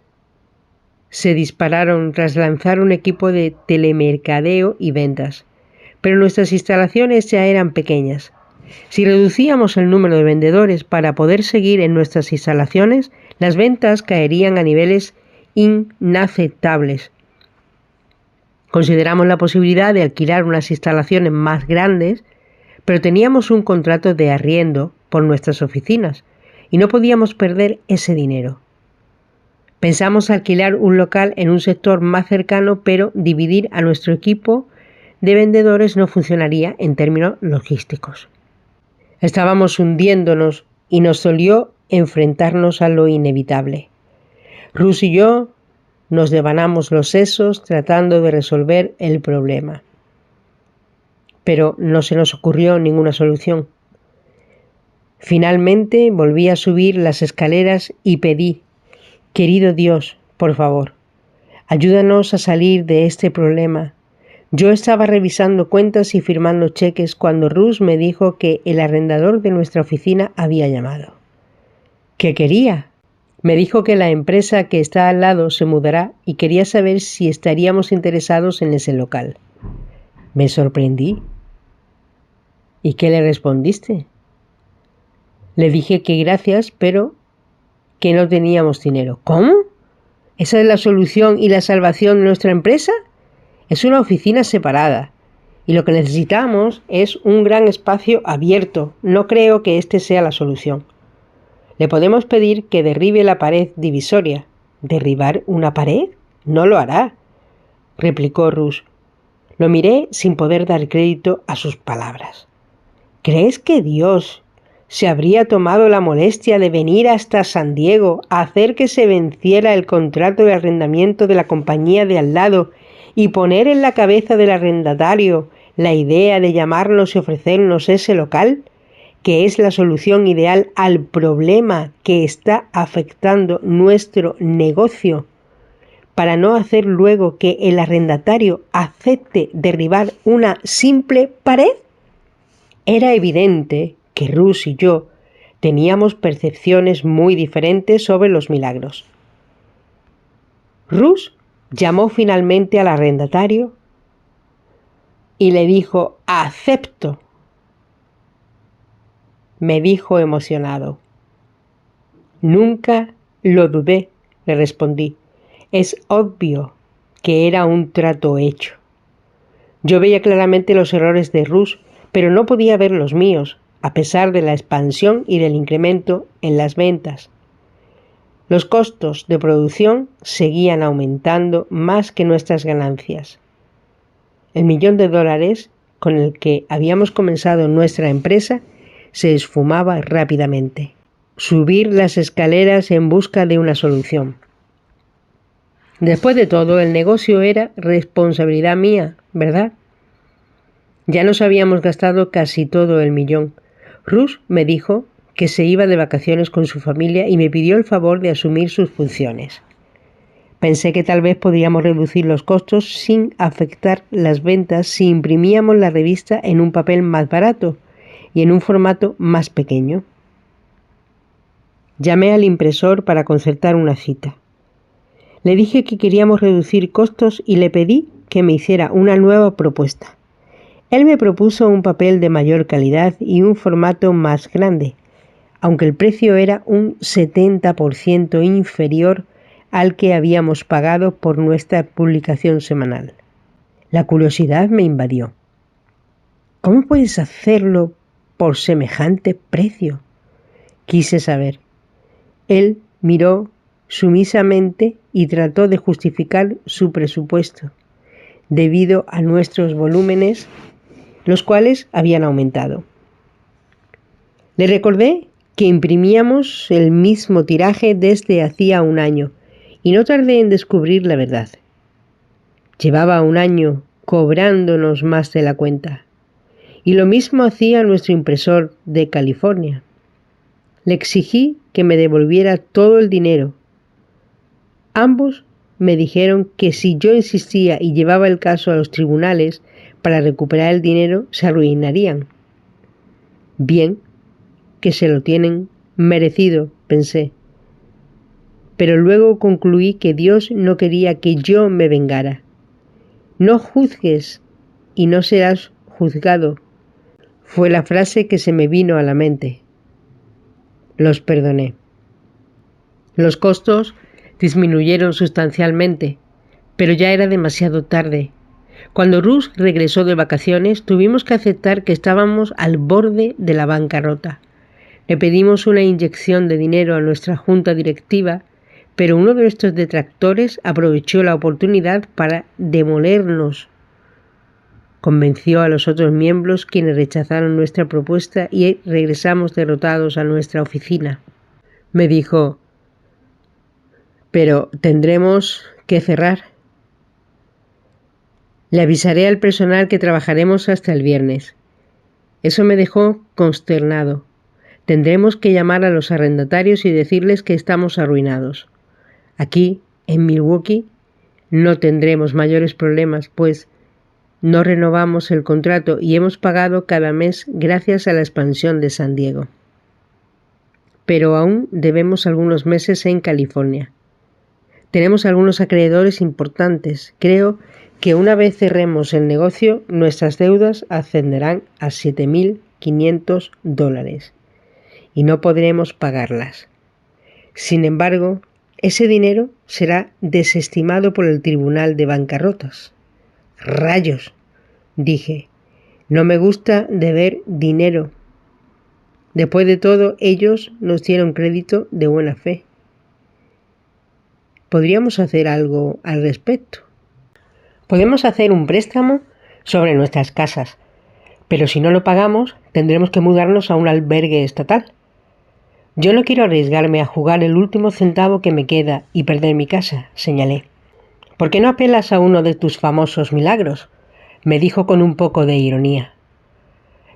se dispararon tras lanzar un equipo de telemercadeo y ventas, pero nuestras instalaciones ya eran pequeñas. Si reducíamos el número de vendedores para poder seguir en nuestras instalaciones, las ventas caerían a niveles inaceptables. Consideramos la posibilidad de alquilar unas instalaciones más grandes, pero teníamos un contrato de arriendo por nuestras oficinas y no podíamos perder ese dinero. Pensamos alquilar un local en un sector más cercano, pero dividir a nuestro equipo de vendedores no funcionaría en términos logísticos. Estábamos hundiéndonos y nos dolió enfrentarnos a lo inevitable. Russ y yo nos devanamos los sesos tratando de resolver el problema. Pero no se nos ocurrió ninguna solución. Finalmente volví a subir las escaleras y pedí: querido Dios, por favor, ayúdanos a salir de este problema. Yo estaba revisando cuentas y firmando cheques cuando Russ me dijo que el arrendador de nuestra oficina había llamado. ¿Qué quería? Me dijo que la empresa que está al lado se mudará y quería saber si estaríamos interesados en ese local. Me sorprendí. ¿Y qué le respondiste? Le dije que gracias, pero que no teníamos dinero. ¿Cómo? ¿Esa es la solución y la salvación de nuestra empresa? Es una oficina separada y lo que necesitamos es un gran espacio abierto. No creo que este sea la solución. Le podemos pedir que derribe la pared divisoria. ¿Derribar una pared? No lo hará, replicó Russ. Lo miré sin poder dar crédito a sus palabras. ¿Crees que Dios se habría tomado la molestia de venir hasta San Diego a hacer que se venciera el contrato de arrendamiento de la compañía de al lado y poner en la cabeza del arrendatario la idea de llamarnos y ofrecernos ese local, que es la solución ideal al problema que está afectando nuestro negocio, para no hacer luego que el arrendatario acepte derribar una simple pared? Era evidente que Russ y yo teníamos percepciones muy diferentes sobre los milagros. Russ llamó finalmente al arrendatario y le dijo: «Acepto», me dijo emocionado. «Nunca lo dudé», le respondí. «Es obvio que era un trato hecho». Yo veía claramente los errores de Russ, pero no podía ver los míos, a pesar de la expansión y del incremento en las ventas. Los costos de producción seguían aumentando más que nuestras ganancias. El $1.000.000 con el que habíamos comenzado nuestra empresa se esfumaba rápidamente. Subir las escaleras en busca de una solución. Después de todo, el negocio era responsabilidad mía, ¿verdad? Ya nos habíamos gastado casi todo el $1.000.000. Russ me dijo que se iba de vacaciones con su familia y me pidió el favor de asumir sus funciones. Pensé que tal vez podríamos reducir los costos sin afectar las ventas si imprimíamos la revista en un papel más barato y en un formato más pequeño. Llamé al impresor para concertar una cita. Le dije que queríamos reducir costos y le pedí que me hiciera una nueva propuesta. Él me propuso un papel de mayor calidad y un formato más grande, aunque el precio era un 70% inferior al que habíamos pagado por nuestra publicación semanal. La curiosidad me invadió. ¿Cómo puedes hacerlo por semejante precio? Quise saber. Él miró sumisamente y trató de justificar su presupuesto, debido a nuestros volúmenes, los cuales habían aumentado. Le recordé que imprimíamos el mismo tiraje desde hacía un año y no tardé en descubrir la verdad. Llevaba un año cobrándonos más de la cuenta. Y lo mismo hacía nuestro impresor de California. Le exigí que me devolviera todo el dinero. Ambos me dijeron que si yo insistía y llevaba el caso a los tribunales para recuperar el dinero, se arruinarían. Bien, que se lo tienen merecido, pensé. Pero luego concluí que Dios no quería que yo me vengara. No juzgues y no serás juzgado, fue la frase que se me vino a la mente. Los perdoné. Los costos disminuyeron sustancialmente, pero ya era demasiado tarde. Cuando Russ regresó de vacaciones, tuvimos que aceptar que estábamos al borde de la bancarrota. Le pedimos una inyección de dinero a nuestra junta directiva, pero uno de nuestros detractores aprovechó la oportunidad para demolernos. Convenció a los otros miembros, quienes rechazaron nuestra propuesta, y regresamos derrotados a nuestra oficina. Me dijo: «Pero tendremos que cerrar». Le avisaré al personal que trabajaremos hasta el viernes. Eso me dejó consternado. Tendremos que llamar a los arrendatarios y decirles que estamos arruinados. Aquí, en Milwaukee, no tendremos mayores problemas, pues no renovamos el contrato y hemos pagado cada mes gracias a la expansión de San Diego. Pero aún debemos algunos meses en California. Tenemos algunos acreedores importantes. Creo que una vez cerremos el negocio, nuestras deudas ascenderán a $7,500 y no podremos pagarlas. Sin embargo, ese dinero será desestimado por el Tribunal de Bancarrotas. «¡Rayos!», dije. «No me gusta deber dinero. Después de todo, ellos nos dieron crédito de buena fe. Podríamos hacer algo al respecto. Podemos hacer un préstamo sobre nuestras casas, pero si no lo pagamos, tendremos que mudarnos a un albergue estatal. Yo no quiero arriesgarme a jugar el último centavo que me queda y perder mi casa», señalé. «¿Por qué no apelas a uno de tus famosos milagros?», me dijo con un poco de ironía,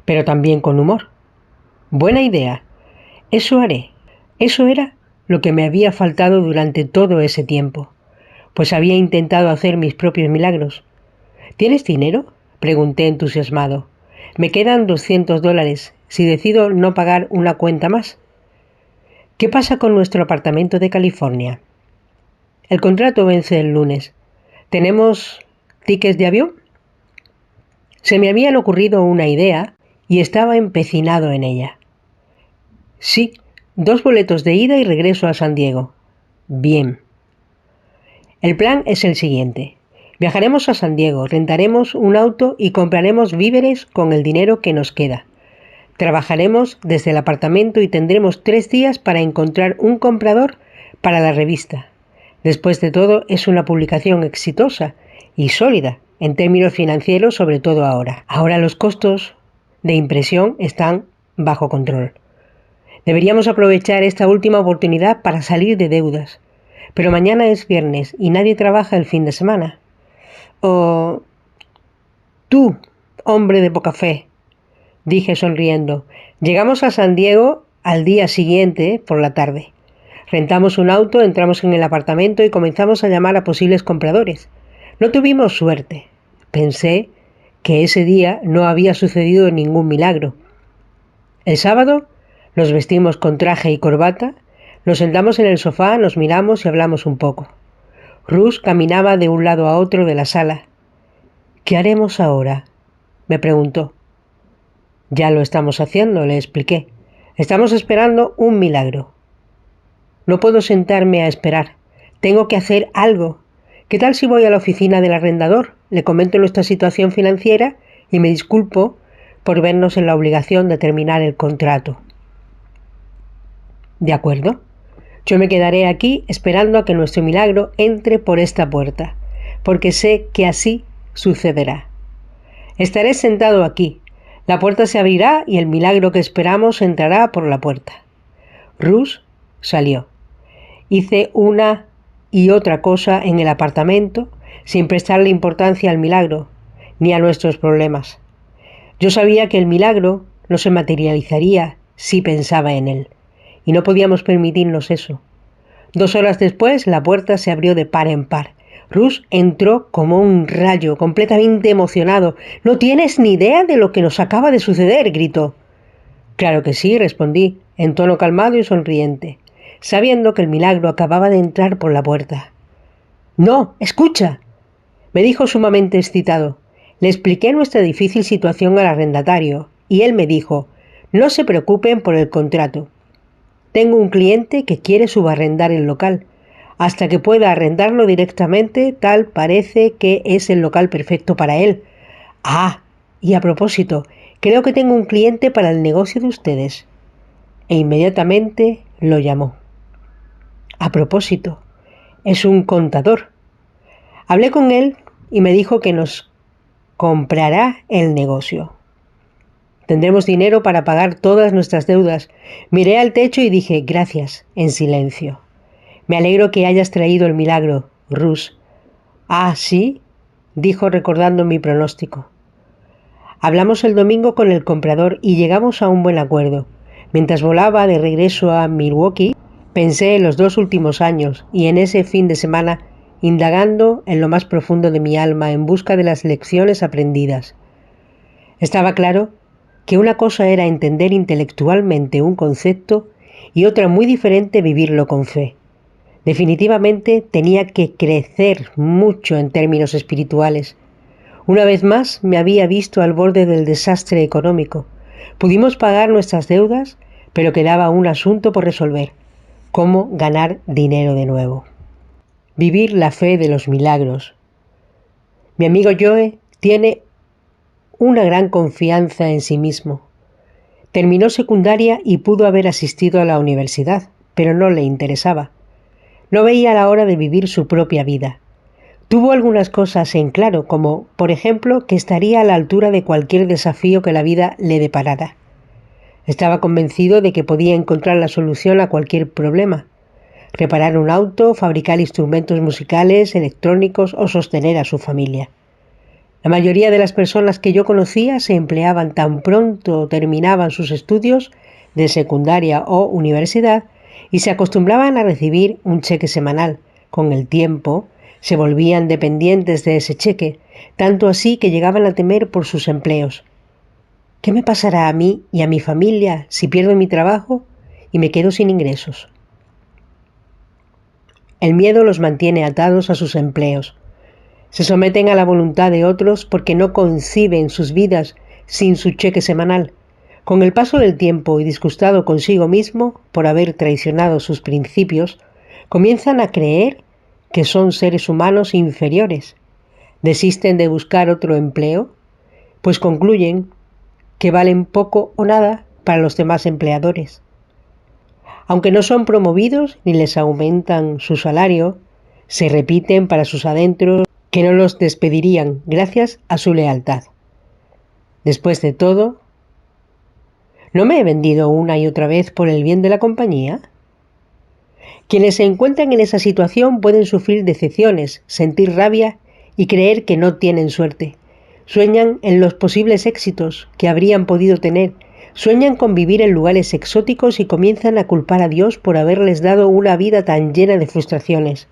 pero también con humor. «Buena idea. Eso haré». Eso era lo que me había faltado durante todo ese tiempo, pues había intentado hacer mis propios milagros. «¿Tienes dinero?», pregunté entusiasmado. «Me quedan $200 si decido no pagar una cuenta más». «¿Qué pasa con nuestro apartamento de California?». «El contrato vence el lunes. ¿Tenemos tickets de avión?». Se me habían ocurrido una idea y estaba empecinado en ella. «Sí, 2 boletos de ida y regreso a San Diego». «Bien». «El plan es el siguiente. Viajaremos a San Diego, rentaremos un auto y compraremos víveres con el dinero que nos queda. Trabajaremos desde el apartamento y tendremos 3 días para encontrar un comprador para la revista. Después de todo, es una publicación exitosa y sólida en términos financieros, sobre todo ahora. Ahora los costos de impresión están bajo control. Deberíamos aprovechar esta última oportunidad para salir de deudas. Pero mañana es viernes y nadie trabaja el fin de semana». «Oh, tú, hombre de poca fe», dije sonriendo. «Llegamos a San Diego al día siguiente por la tarde. Rentamos un auto, entramos en el apartamento y comenzamos a llamar a posibles compradores. No tuvimos suerte. Pensé que ese día no había sucedido ningún milagro. El sábado nos vestimos con traje y corbata, nos sentamos en el sofá, nos miramos y hablamos un poco. Russ caminaba de un lado a otro de la sala. «¿Qué haremos ahora?», me preguntó. «Ya lo estamos haciendo», le expliqué. «Estamos esperando un milagro». «No puedo sentarme a esperar. Tengo que hacer algo. ¿Qué tal si voy a la oficina del arrendador? Le comento nuestra situación financiera y me disculpo por vernos en la obligación de terminar el contrato. De acuerdo. Yo me quedaré aquí esperando a que nuestro milagro entre por esta puerta, porque sé que así sucederá. Estaré sentado aquí. La puerta se abrirá y el milagro que esperamos entrará por la puerta. Rus salió. Hice una y otra cosa en el apartamento sin prestarle importancia al milagro ni a nuestros problemas. Yo sabía que el milagro no se materializaría si pensaba en él, y no podíamos permitirnos eso. 2 horas después, la puerta se abrió de par en par. Rus entró como un rayo, completamente emocionado. «¿No tienes ni idea de lo que nos acaba de suceder?», gritó. «Claro que sí», respondí, en tono calmado y sonriente, sabiendo que el milagro acababa de entrar por la puerta. «No, escucha», me dijo sumamente excitado. Le expliqué nuestra difícil situación al arrendatario, y él me dijo: «No se preocupen por el contrato. Tengo un cliente que quiere subarrendar el local. Hasta que pueda arrendarlo directamente, tal parece que es el local perfecto para él. Ah, y a propósito, creo que tengo un cliente para el negocio de ustedes». E inmediatamente lo llamó. A propósito, es un contador. Hablé con él y me dijo que nos comprará el negocio. Tendremos dinero para pagar todas nuestras deudas. Miré al techo y dije gracias en silencio. «Me alegro que hayas traído el milagro, Rus». «Ah, ¿sí?», dijo recordando mi pronóstico. Hablamos el domingo con el comprador y llegamos a un buen acuerdo. Mientras volaba de regreso a Milwaukee, pensé en los 2 últimos años y en ese fin de semana, indagando en lo más profundo de mi alma en busca de las lecciones aprendidas. Estaba claro que una cosa era entender intelectualmente un concepto y otra muy diferente vivirlo con fe. Definitivamente tenía que crecer mucho en términos espirituales. Una vez más me había visto al borde del desastre económico. Pudimos pagar nuestras deudas, pero quedaba un asunto por resolver: cómo ganar dinero de nuevo. Vivir la fe de los milagros. Mi amigo Joe tiene una gran confianza en sí mismo. Terminó secundaria y pudo haber asistido a la universidad, pero no le interesaba. No veía la hora de vivir su propia vida. Tuvo algunas cosas en claro, como, por ejemplo, que estaría a la altura de cualquier desafío que la vida le deparara. Estaba convencido de que podía encontrar la solución a cualquier problema: reparar un auto, fabricar instrumentos musicales, electrónicos o sostener a su familia. La mayoría de las personas que yo conocía se empleaban tan pronto terminaban sus estudios de secundaria o universidad y se acostumbraban a recibir un cheque semanal. Con el tiempo se volvían dependientes de ese cheque, tanto así que llegaban a temer por sus empleos. ¿Qué me pasará a mí y a mi familia si pierdo mi trabajo y me quedo sin ingresos? El miedo los mantiene atados a sus empleos. Se someten a la voluntad de otros porque no conciben sus vidas sin su cheque semanal. Con el paso del tiempo y disgustado consigo mismo por haber traicionado sus principios, comienzan a creer que son seres humanos inferiores. Desisten de buscar otro empleo, pues concluyen que valen poco o nada para los demás empleadores. Aunque no son promovidos ni les aumentan su salario, se repiten para sus adentros que no los despedirían gracias a su lealtad. Después de todo, ¿no me he vendido una y otra vez por el bien de la compañía? Quienes se encuentran en esa situación pueden sufrir decepciones, sentir rabia y creer que no tienen suerte. Sueñan en los posibles éxitos que habrían podido tener. Sueñan con vivir en lugares exóticos y comienzan a culpar a Dios por haberles dado una vida tan llena de frustraciones.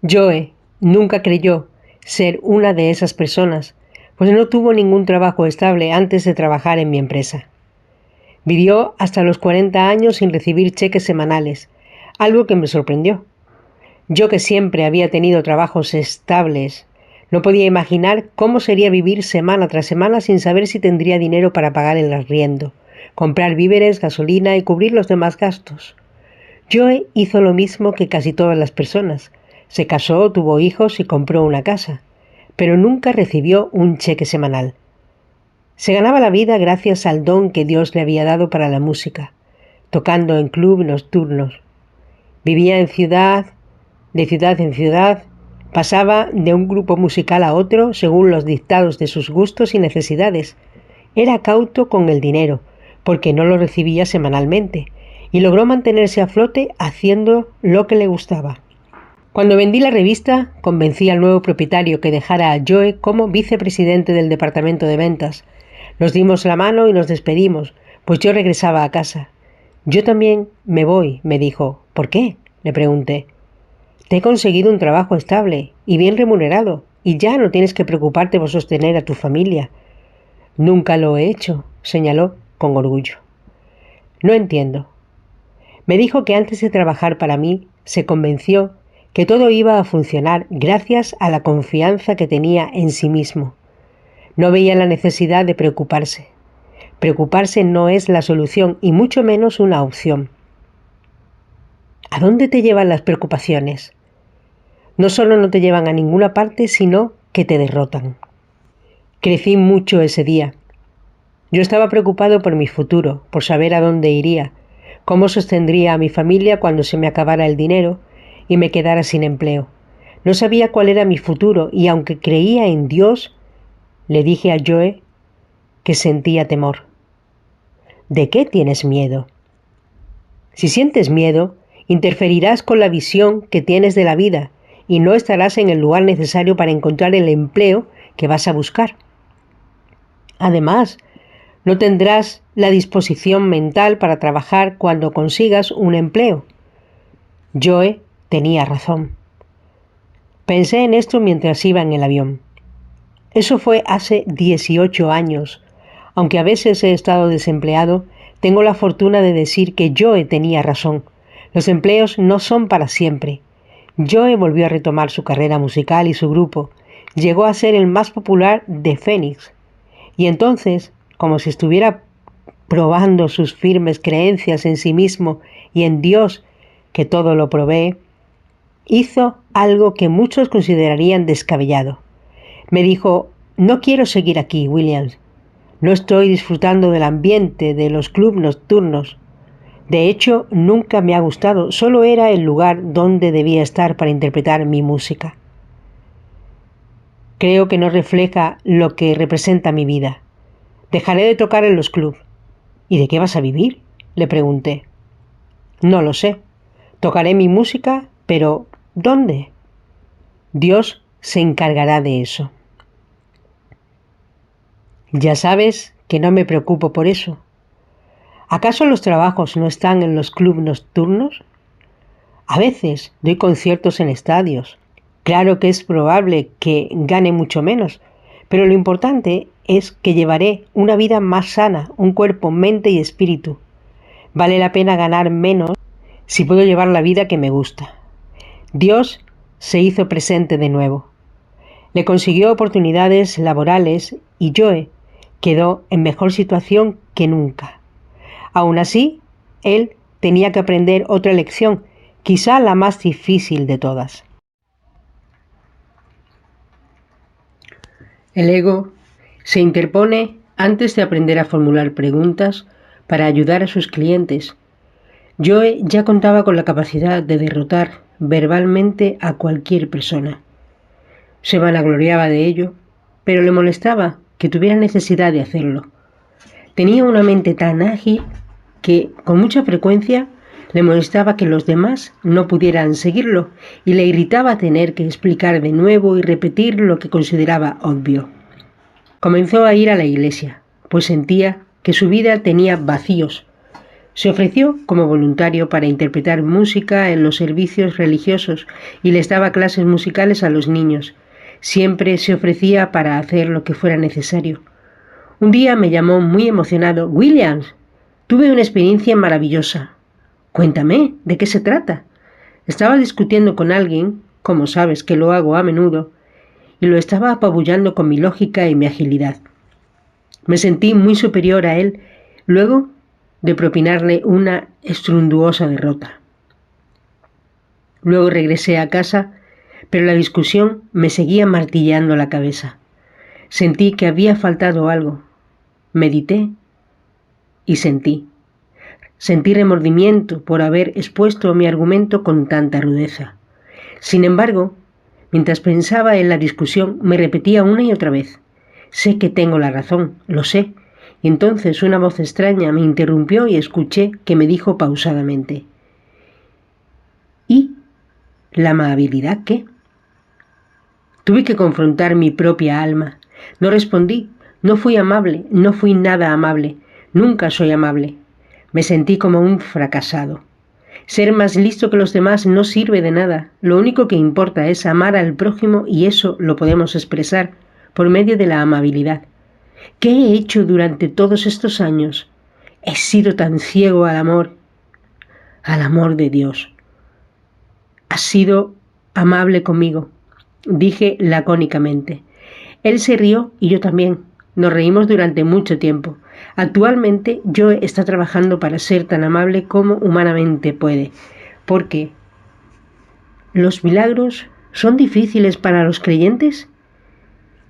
Joe nunca creyó ser una de esas personas, pues no tuvo ningún trabajo estable antes de trabajar en mi empresa. Vivió hasta los 40 años sin recibir cheques semanales, algo que me sorprendió. Yo, que siempre había tenido trabajos estables, no podía imaginar cómo sería vivir semana tras semana sin saber si tendría dinero para pagar el arriendo, comprar víveres, gasolina y cubrir los demás gastos. Joe hizo lo mismo que casi todas las personas. Se casó, tuvo hijos y compró una casa, pero nunca recibió un cheque semanal. Se ganaba la vida gracias al don que Dios le había dado para la música, tocando en clubes nocturnos. Vivía de ciudad en ciudad, pasaba de un grupo musical a otro según los dictados de sus gustos y necesidades. Era cauto con el dinero, porque no lo recibía semanalmente, y logró mantenerse a flote haciendo lo que le gustaba. Cuando vendí la revista, convencí al nuevo propietario que dejara a Joe como vicepresidente del departamento de ventas. Nos dimos la mano y nos despedimos, pues yo regresaba a casa. Yo también me voy, me dijo. ¿Por qué?, le pregunté. Te he conseguido un trabajo estable y bien remunerado, y ya no tienes que preocuparte por sostener a tu familia. Nunca lo he hecho, señaló con orgullo. No entiendo. Me dijo que antes de trabajar para mí, se convenció que todo iba a funcionar gracias a la confianza que tenía en sí mismo. No veía la necesidad de preocuparse. Preocuparse no es la solución y mucho menos una opción. ¿A dónde te llevan las preocupaciones? No solo no te llevan a ninguna parte, sino que te derrotan. Crecí mucho ese día. Yo estaba preocupado por mi futuro, por saber a dónde iría, cómo sostendría a mi familia cuando se me acabara el dinero y me quedara sin empleo. No sabía cuál era mi futuro y aunque creía en Dios, le dije a Joe que sentía temor. ¿De qué tienes miedo? Si sientes miedo, interferirás con la visión que tienes de la vida y no estarás en el lugar necesario para encontrar el empleo que vas a buscar. Además, no tendrás la disposición mental para trabajar cuando consigas un empleo. Joe tenía razón. Pensé en esto mientras iba en el avión. Eso fue hace 18 años. Aunque a veces he estado desempleado, tengo la fortuna de decir que Joe tenía razón. Los empleos no son para siempre. Joe volvió a retomar su carrera musical y su grupo. Llegó a ser el más popular de Phoenix. Y entonces, como si estuviera probando sus firmes creencias en sí mismo y en Dios, que todo lo provee, hizo algo que muchos considerarían descabellado. Me dijo: no quiero seguir aquí, Williams. No estoy disfrutando del ambiente de los clubes nocturnos. De hecho, nunca me ha gustado, solo era el lugar donde debía estar para interpretar mi música. Creo que no refleja lo que representa mi vida. Dejaré de tocar en los clubes. ¿Y de qué vas a vivir?, le pregunté. No lo sé. Tocaré mi música, pero ¿dónde? Dios se encargará de eso. Ya sabes que no me preocupo por eso. ¿Acaso los trabajos no están en los clubes nocturnos? A veces doy conciertos en estadios. Claro que es probable que gane mucho menos, pero lo importante es que llevaré una vida más sana, un cuerpo, mente y espíritu. Vale la pena ganar menos si puedo llevar la vida que me gusta. Dios se hizo presente de nuevo. Le consiguió oportunidades laborales y Joe quedó en mejor situación que nunca. Aún así, él tenía que aprender otra lección, quizá la más difícil de todas. El ego se interpone antes de aprender a formular preguntas para ayudar a sus clientes. Joe ya contaba con la capacidad de derrotar verbalmente a cualquier persona. Se vanagloriaba de ello, pero le molestaba que tuviera necesidad de hacerlo. Tenía una mente tan ágil que, con mucha frecuencia, le molestaba que los demás no pudieran seguirlo y le irritaba tener que explicar de nuevo y repetir lo que consideraba obvio. Comenzó a ir a la iglesia, pues sentía que su vida tenía vacíos. Se ofreció como voluntario para interpretar música en los servicios religiosos y les daba clases musicales a los niños. Siempre se ofrecía para hacer lo que fuera necesario. Un día me llamó muy emocionado: «Williams, tuve una experiencia maravillosa». «Cuéntame, ¿de qué se trata?». Estaba discutiendo con alguien, como sabes que lo hago a menudo, y lo estaba apabullando con mi lógica y mi agilidad. Me sentí muy superior a él luego de propinarle una estruendosa derrota. Luego regresé a casa, pero la discusión me seguía martillando la cabeza. Sentí que había faltado algo. medité y sentí. Sentí remordimiento por haber expuesto mi argumento con tanta rudeza. Sin embargo, mientras pensaba en la discusión, me repetía una y otra vez: sé que tengo la razón, lo sé. Y entonces una voz extraña me interrumpió y escuché que me dijo pausadamente: ¿y la amabilidad qué? Tuve que confrontar mi propia alma. No respondí, no fui amable, no fui nada amable, nunca soy amable. Me sentí como un fracasado. Ser más listo que los demás no sirve de nada. Lo único que importa es amar al prójimo, y eso lo podemos expresar por medio de la amabilidad. ¿Qué he hecho durante todos estos años? He sido tan ciego al amor de Dios. Has sido amable conmigo, dije lacónicamente. Él se rió y yo también. Nos reímos durante mucho tiempo. Actualmente Joe está trabajando para ser tan amable como humanamente puede, porque ¿los milagros son difíciles para los creyentes?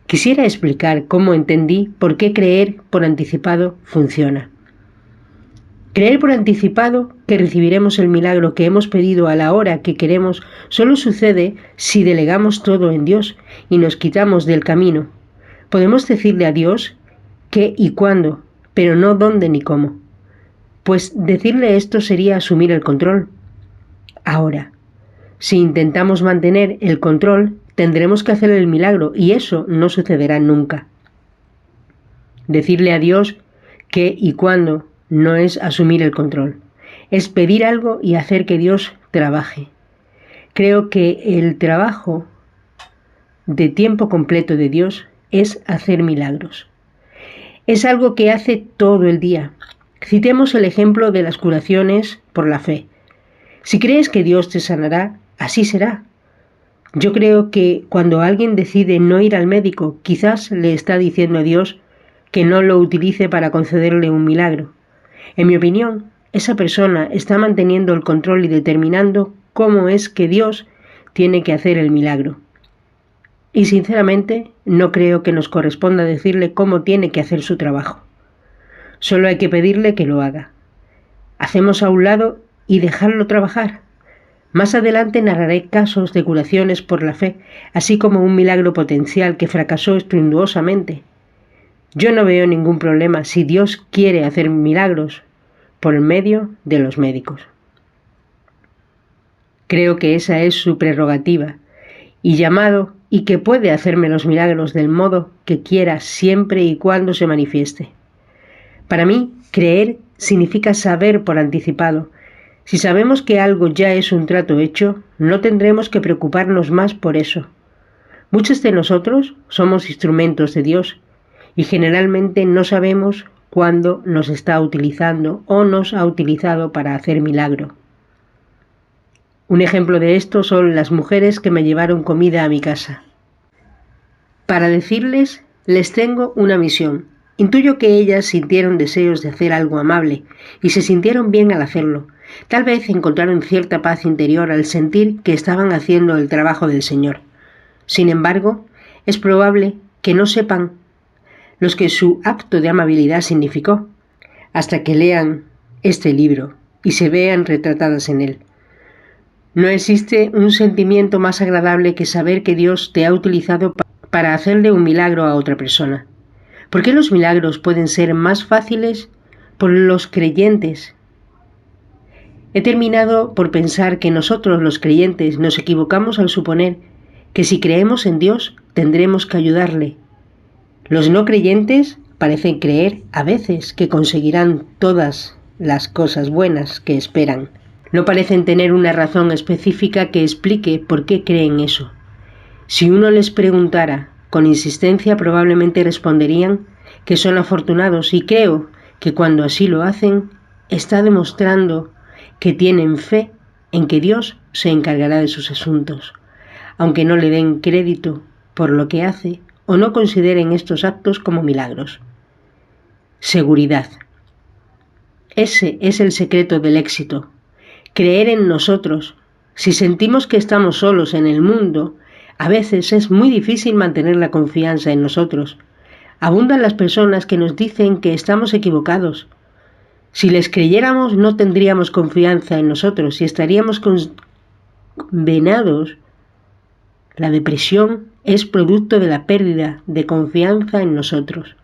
Quisiera explicar cómo entendí por qué creer por anticipado funciona. Creer por anticipado que recibiremos el milagro que hemos pedido a la hora que queremos solo sucede si delegamos todo en Dios y nos quitamos del camino. Podemos decirle a Dios qué y cuándo, pero no dónde ni cómo. Pues decirle esto sería asumir el control. Ahora, si intentamos mantener el control, tendremos que hacer el milagro y eso no sucederá nunca. Decirle a Dios qué y cuándo no es asumir el control, es pedir algo y hacer que Dios trabaje. Creo que el trabajo de tiempo completo de Dios es hacer milagros. Es algo que hace todo el día. Citemos el ejemplo de las curaciones por la fe. Si crees que Dios te sanará, así será. Yo creo que cuando alguien decide no ir al médico, quizás le está diciendo a Dios que no lo utilice para concederle un milagro. En mi opinión, esa persona está manteniendo el control y determinando cómo es que Dios tiene que hacer el milagro. Y sinceramente, no creo que nos corresponda decirle cómo tiene que hacer su trabajo. Solo hay que pedirle que lo haga. Hacemos a un lado y dejarlo trabajar. Más adelante narraré casos de curaciones por la fe, así como un milagro potencial que fracasó estruendosamente. Yo no veo ningún problema si Dios quiere hacer milagros por medio de los médicos. Creo que esa es su prerrogativa y llamado, y que puede hacerme los milagros del modo que quiera siempre y cuando se manifieste. Para mí, creer significa saber por anticipado. Si sabemos que algo ya es un trato hecho, no tendremos que preocuparnos más por eso. Muchos de nosotros somos instrumentos de Dios y generalmente no sabemos cuándo nos está utilizando o nos ha utilizado para hacer milagro. Un ejemplo de esto son las mujeres que me llevaron comida a mi casa. Para decirles, les tengo una misión. Intuyo que ellas sintieron deseos de hacer algo amable y se sintieron bien al hacerlo. Tal vez encontraron cierta paz interior al sentir que estaban haciendo el trabajo del Señor. Sin embargo, es probable que no sepan los que su acto de amabilidad significó, hasta que lean este libro y se vean retratadas en él. No existe un sentimiento más agradable que saber que Dios te ha utilizado para hacerle un milagro a otra persona. ¿Por qué los milagros pueden ser más fáciles por los creyentes? He terminado por pensar que nosotros los creyentes nos equivocamos al suponer que si creemos en Dios tendremos que ayudarle. Los no creyentes parecen creer a veces que conseguirán todas las cosas buenas que esperan. No parecen tener una razón específica que explique por qué creen eso. Si uno les preguntara con insistencia, probablemente responderían que son afortunados, y creo que cuando así lo hacen, está demostrando que tienen fe en que Dios se encargará de sus asuntos, aunque no le den crédito por lo que hace o no consideren estos actos como milagros. Seguridad. Ese es el secreto del éxito. Creer en nosotros. Si sentimos que estamos solos en el mundo, a veces es muy difícil mantener la confianza en nosotros. Abundan las personas que nos dicen que estamos equivocados. Si les creyéramos, no tendríamos confianza en nosotros y estaríamos condenados. La depresión es producto de la pérdida de confianza en nosotros.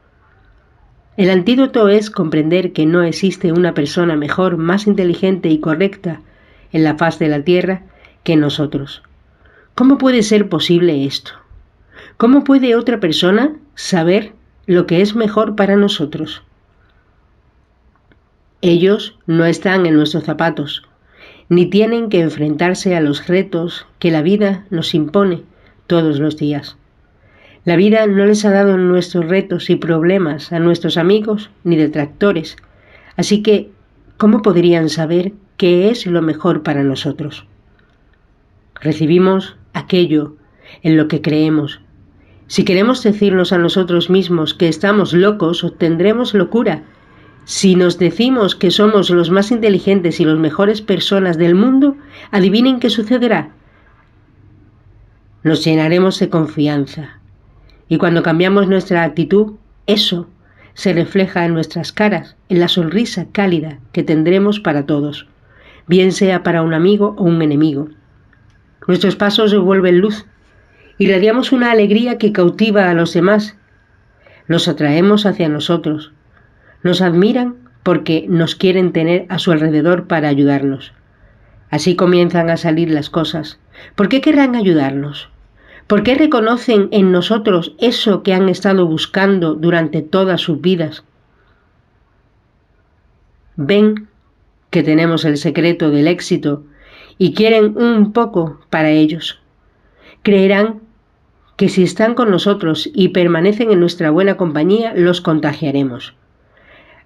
El antídoto es comprender que no existe una persona mejor, más inteligente y correcta en la faz de la tierra que nosotros. ¿Cómo puede ser posible esto? ¿Cómo puede otra persona saber lo que es mejor para nosotros? Ellos no están en nuestros zapatos, ni tienen que enfrentarse a los retos que la vida nos impone todos los días. La vida no les ha dado nuestros retos y problemas a nuestros amigos ni detractores, así que, ¿cómo podrían saber qué es lo mejor para nosotros? Recibimos aquello en lo que creemos. Si queremos decirnos a nosotros mismos que estamos locos, obtendremos locura. Si nos decimos que somos los más inteligentes y las mejores personas del mundo, adivinen qué sucederá. Nos llenaremos de confianza. Y cuando cambiamos nuestra actitud, eso se refleja en nuestras caras, en la sonrisa cálida que tendremos para todos, bien sea para un amigo o un enemigo. Nuestros pasos se vuelven luz, irradiamos una alegría que cautiva a los demás, los atraemos hacia nosotros, nos admiran porque nos quieren tener a su alrededor para ayudarnos. Así comienzan a salir las cosas. ¿Por qué querrán ayudarnos? ¿Por qué reconocen en nosotros eso que han estado buscando durante todas sus vidas? Ven que tenemos el secreto del éxito y quieren un poco para ellos. Creerán que si están con nosotros y permanecen en nuestra buena compañía, los contagiaremos.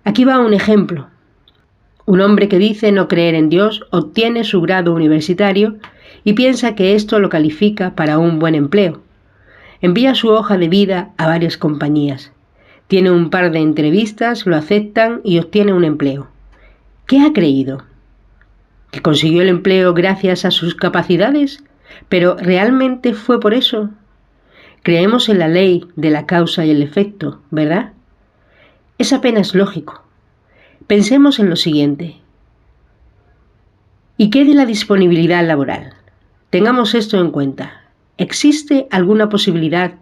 Aquí va un ejemplo. Un hombre que dice no creer en Dios obtiene su grado universitario y piensa que esto lo califica para un buen empleo. Envía su hoja de vida a varias compañías. Tiene un par de entrevistas, lo aceptan y obtiene un empleo. ¿Qué ha creído? ¿Que consiguió el empleo gracias a sus capacidades? ¿Pero realmente fue por eso? Creemos en la ley de la causa y el efecto, ¿verdad? Es apenas lógico. Pensemos en lo siguiente. ¿Y qué de la disponibilidad laboral? Tengamos esto en cuenta. ¿Existe alguna posibilidad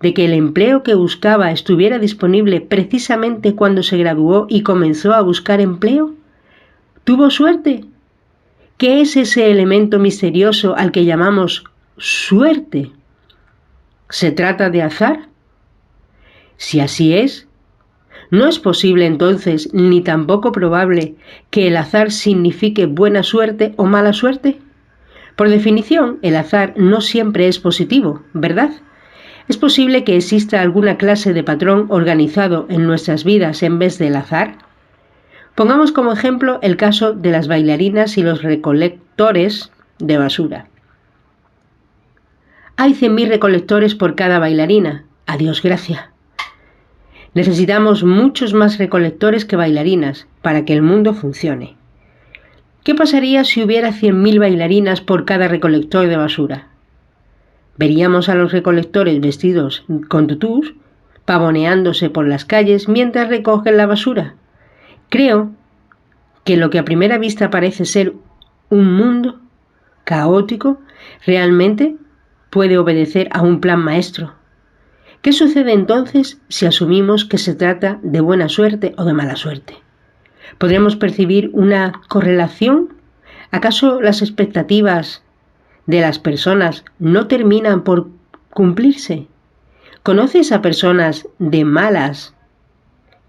de que el empleo que buscaba estuviera disponible precisamente cuando se graduó y comenzó a buscar empleo? ¿Tuvo suerte? ¿Qué es ese elemento misterioso al que llamamos suerte? ¿Se trata de azar? Si así es, ¿no es posible entonces ni tampoco probable que el azar signifique buena suerte o mala suerte? Por definición, el azar no siempre es positivo, ¿verdad? ¿Es posible que exista alguna clase de patrón organizado en nuestras vidas en vez del azar? Pongamos como ejemplo el caso de las bailarinas y los recolectores de basura. Hay 100.000 recolectores por cada bailarina. A Dios gracias. Necesitamos muchos más recolectores que bailarinas para que el mundo funcione. ¿Qué pasaría si hubiera 100.000 bailarinas por cada recolector de basura? Veríamos a los recolectores vestidos con tutús, pavoneándose por las calles mientras recogen la basura. Creo que lo que a primera vista parece ser un mundo caótico, realmente puede obedecer a un plan maestro. ¿Qué sucede entonces si asumimos que se trata de buena suerte o de mala suerte? ¿Podremos percibir una correlación? ¿Acaso las expectativas de las personas no terminan por cumplirse? ¿Conoces a personas de malas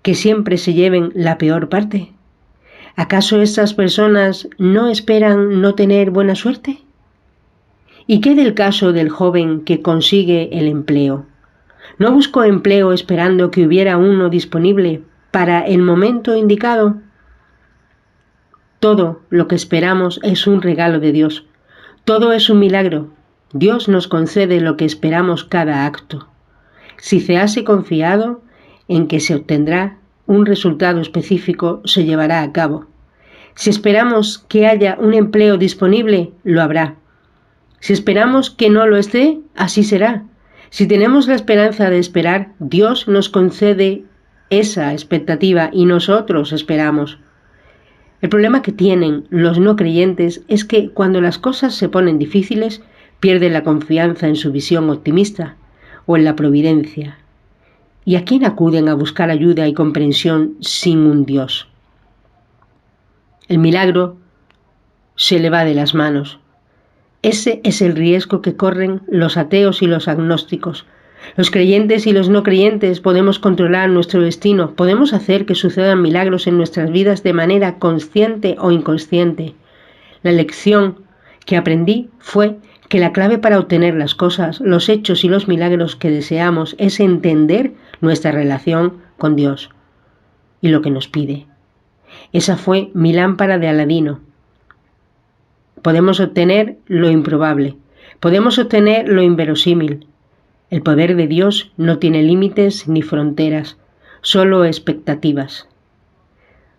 que siempre se lleven la peor parte? ¿Acaso estas personas no esperan no tener buena suerte? ¿Y qué del caso del joven que consigue el empleo? ¿No buscó empleo esperando que hubiera uno disponible para el momento indicado? Todo lo que esperamos es un regalo de Dios. Todo es un milagro. Dios nos concede lo que esperamos cada acto. Si se hace confiado en que se obtendrá un resultado específico, se llevará a cabo. Si esperamos que haya un empleo disponible, lo habrá. Si esperamos que no lo esté, así será. Si tenemos la esperanza de esperar, Dios nos concede esa expectativa y nosotros esperamos. El problema que tienen los no creyentes es que cuando las cosas se ponen difíciles, pierden la confianza en su visión optimista o en la providencia. ¿Y a quién acuden a buscar ayuda y comprensión sin un Dios? El milagro se le va de las manos. Ese es el riesgo que corren los ateos y los agnósticos. Los creyentes y los no creyentes podemos controlar nuestro destino, podemos hacer que sucedan milagros en nuestras vidas de manera consciente o inconsciente. La lección que aprendí fue que la clave para obtener las cosas, los hechos y los milagros que deseamos es entender nuestra relación con Dios y lo que nos pide. Esa fue mi lámpara de Aladino. Podemos obtener lo improbable, podemos obtener lo inverosímil. El poder de Dios no tiene límites ni fronteras, solo expectativas.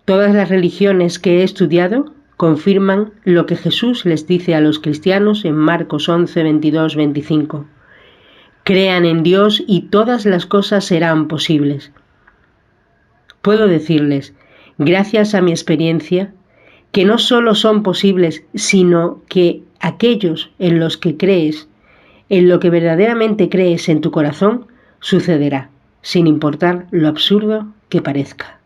Todas las religiones que he estudiado confirman lo que Jesús les dice a los cristianos en Marcos 11, 22, 25. Crean en Dios y todas las cosas serán posibles. Puedo decirles, gracias a mi experiencia, que no solo son posibles, sino que aquellos en los que crees, en lo que verdaderamente crees en tu corazón, sucederá, sin importar lo absurdo que parezca.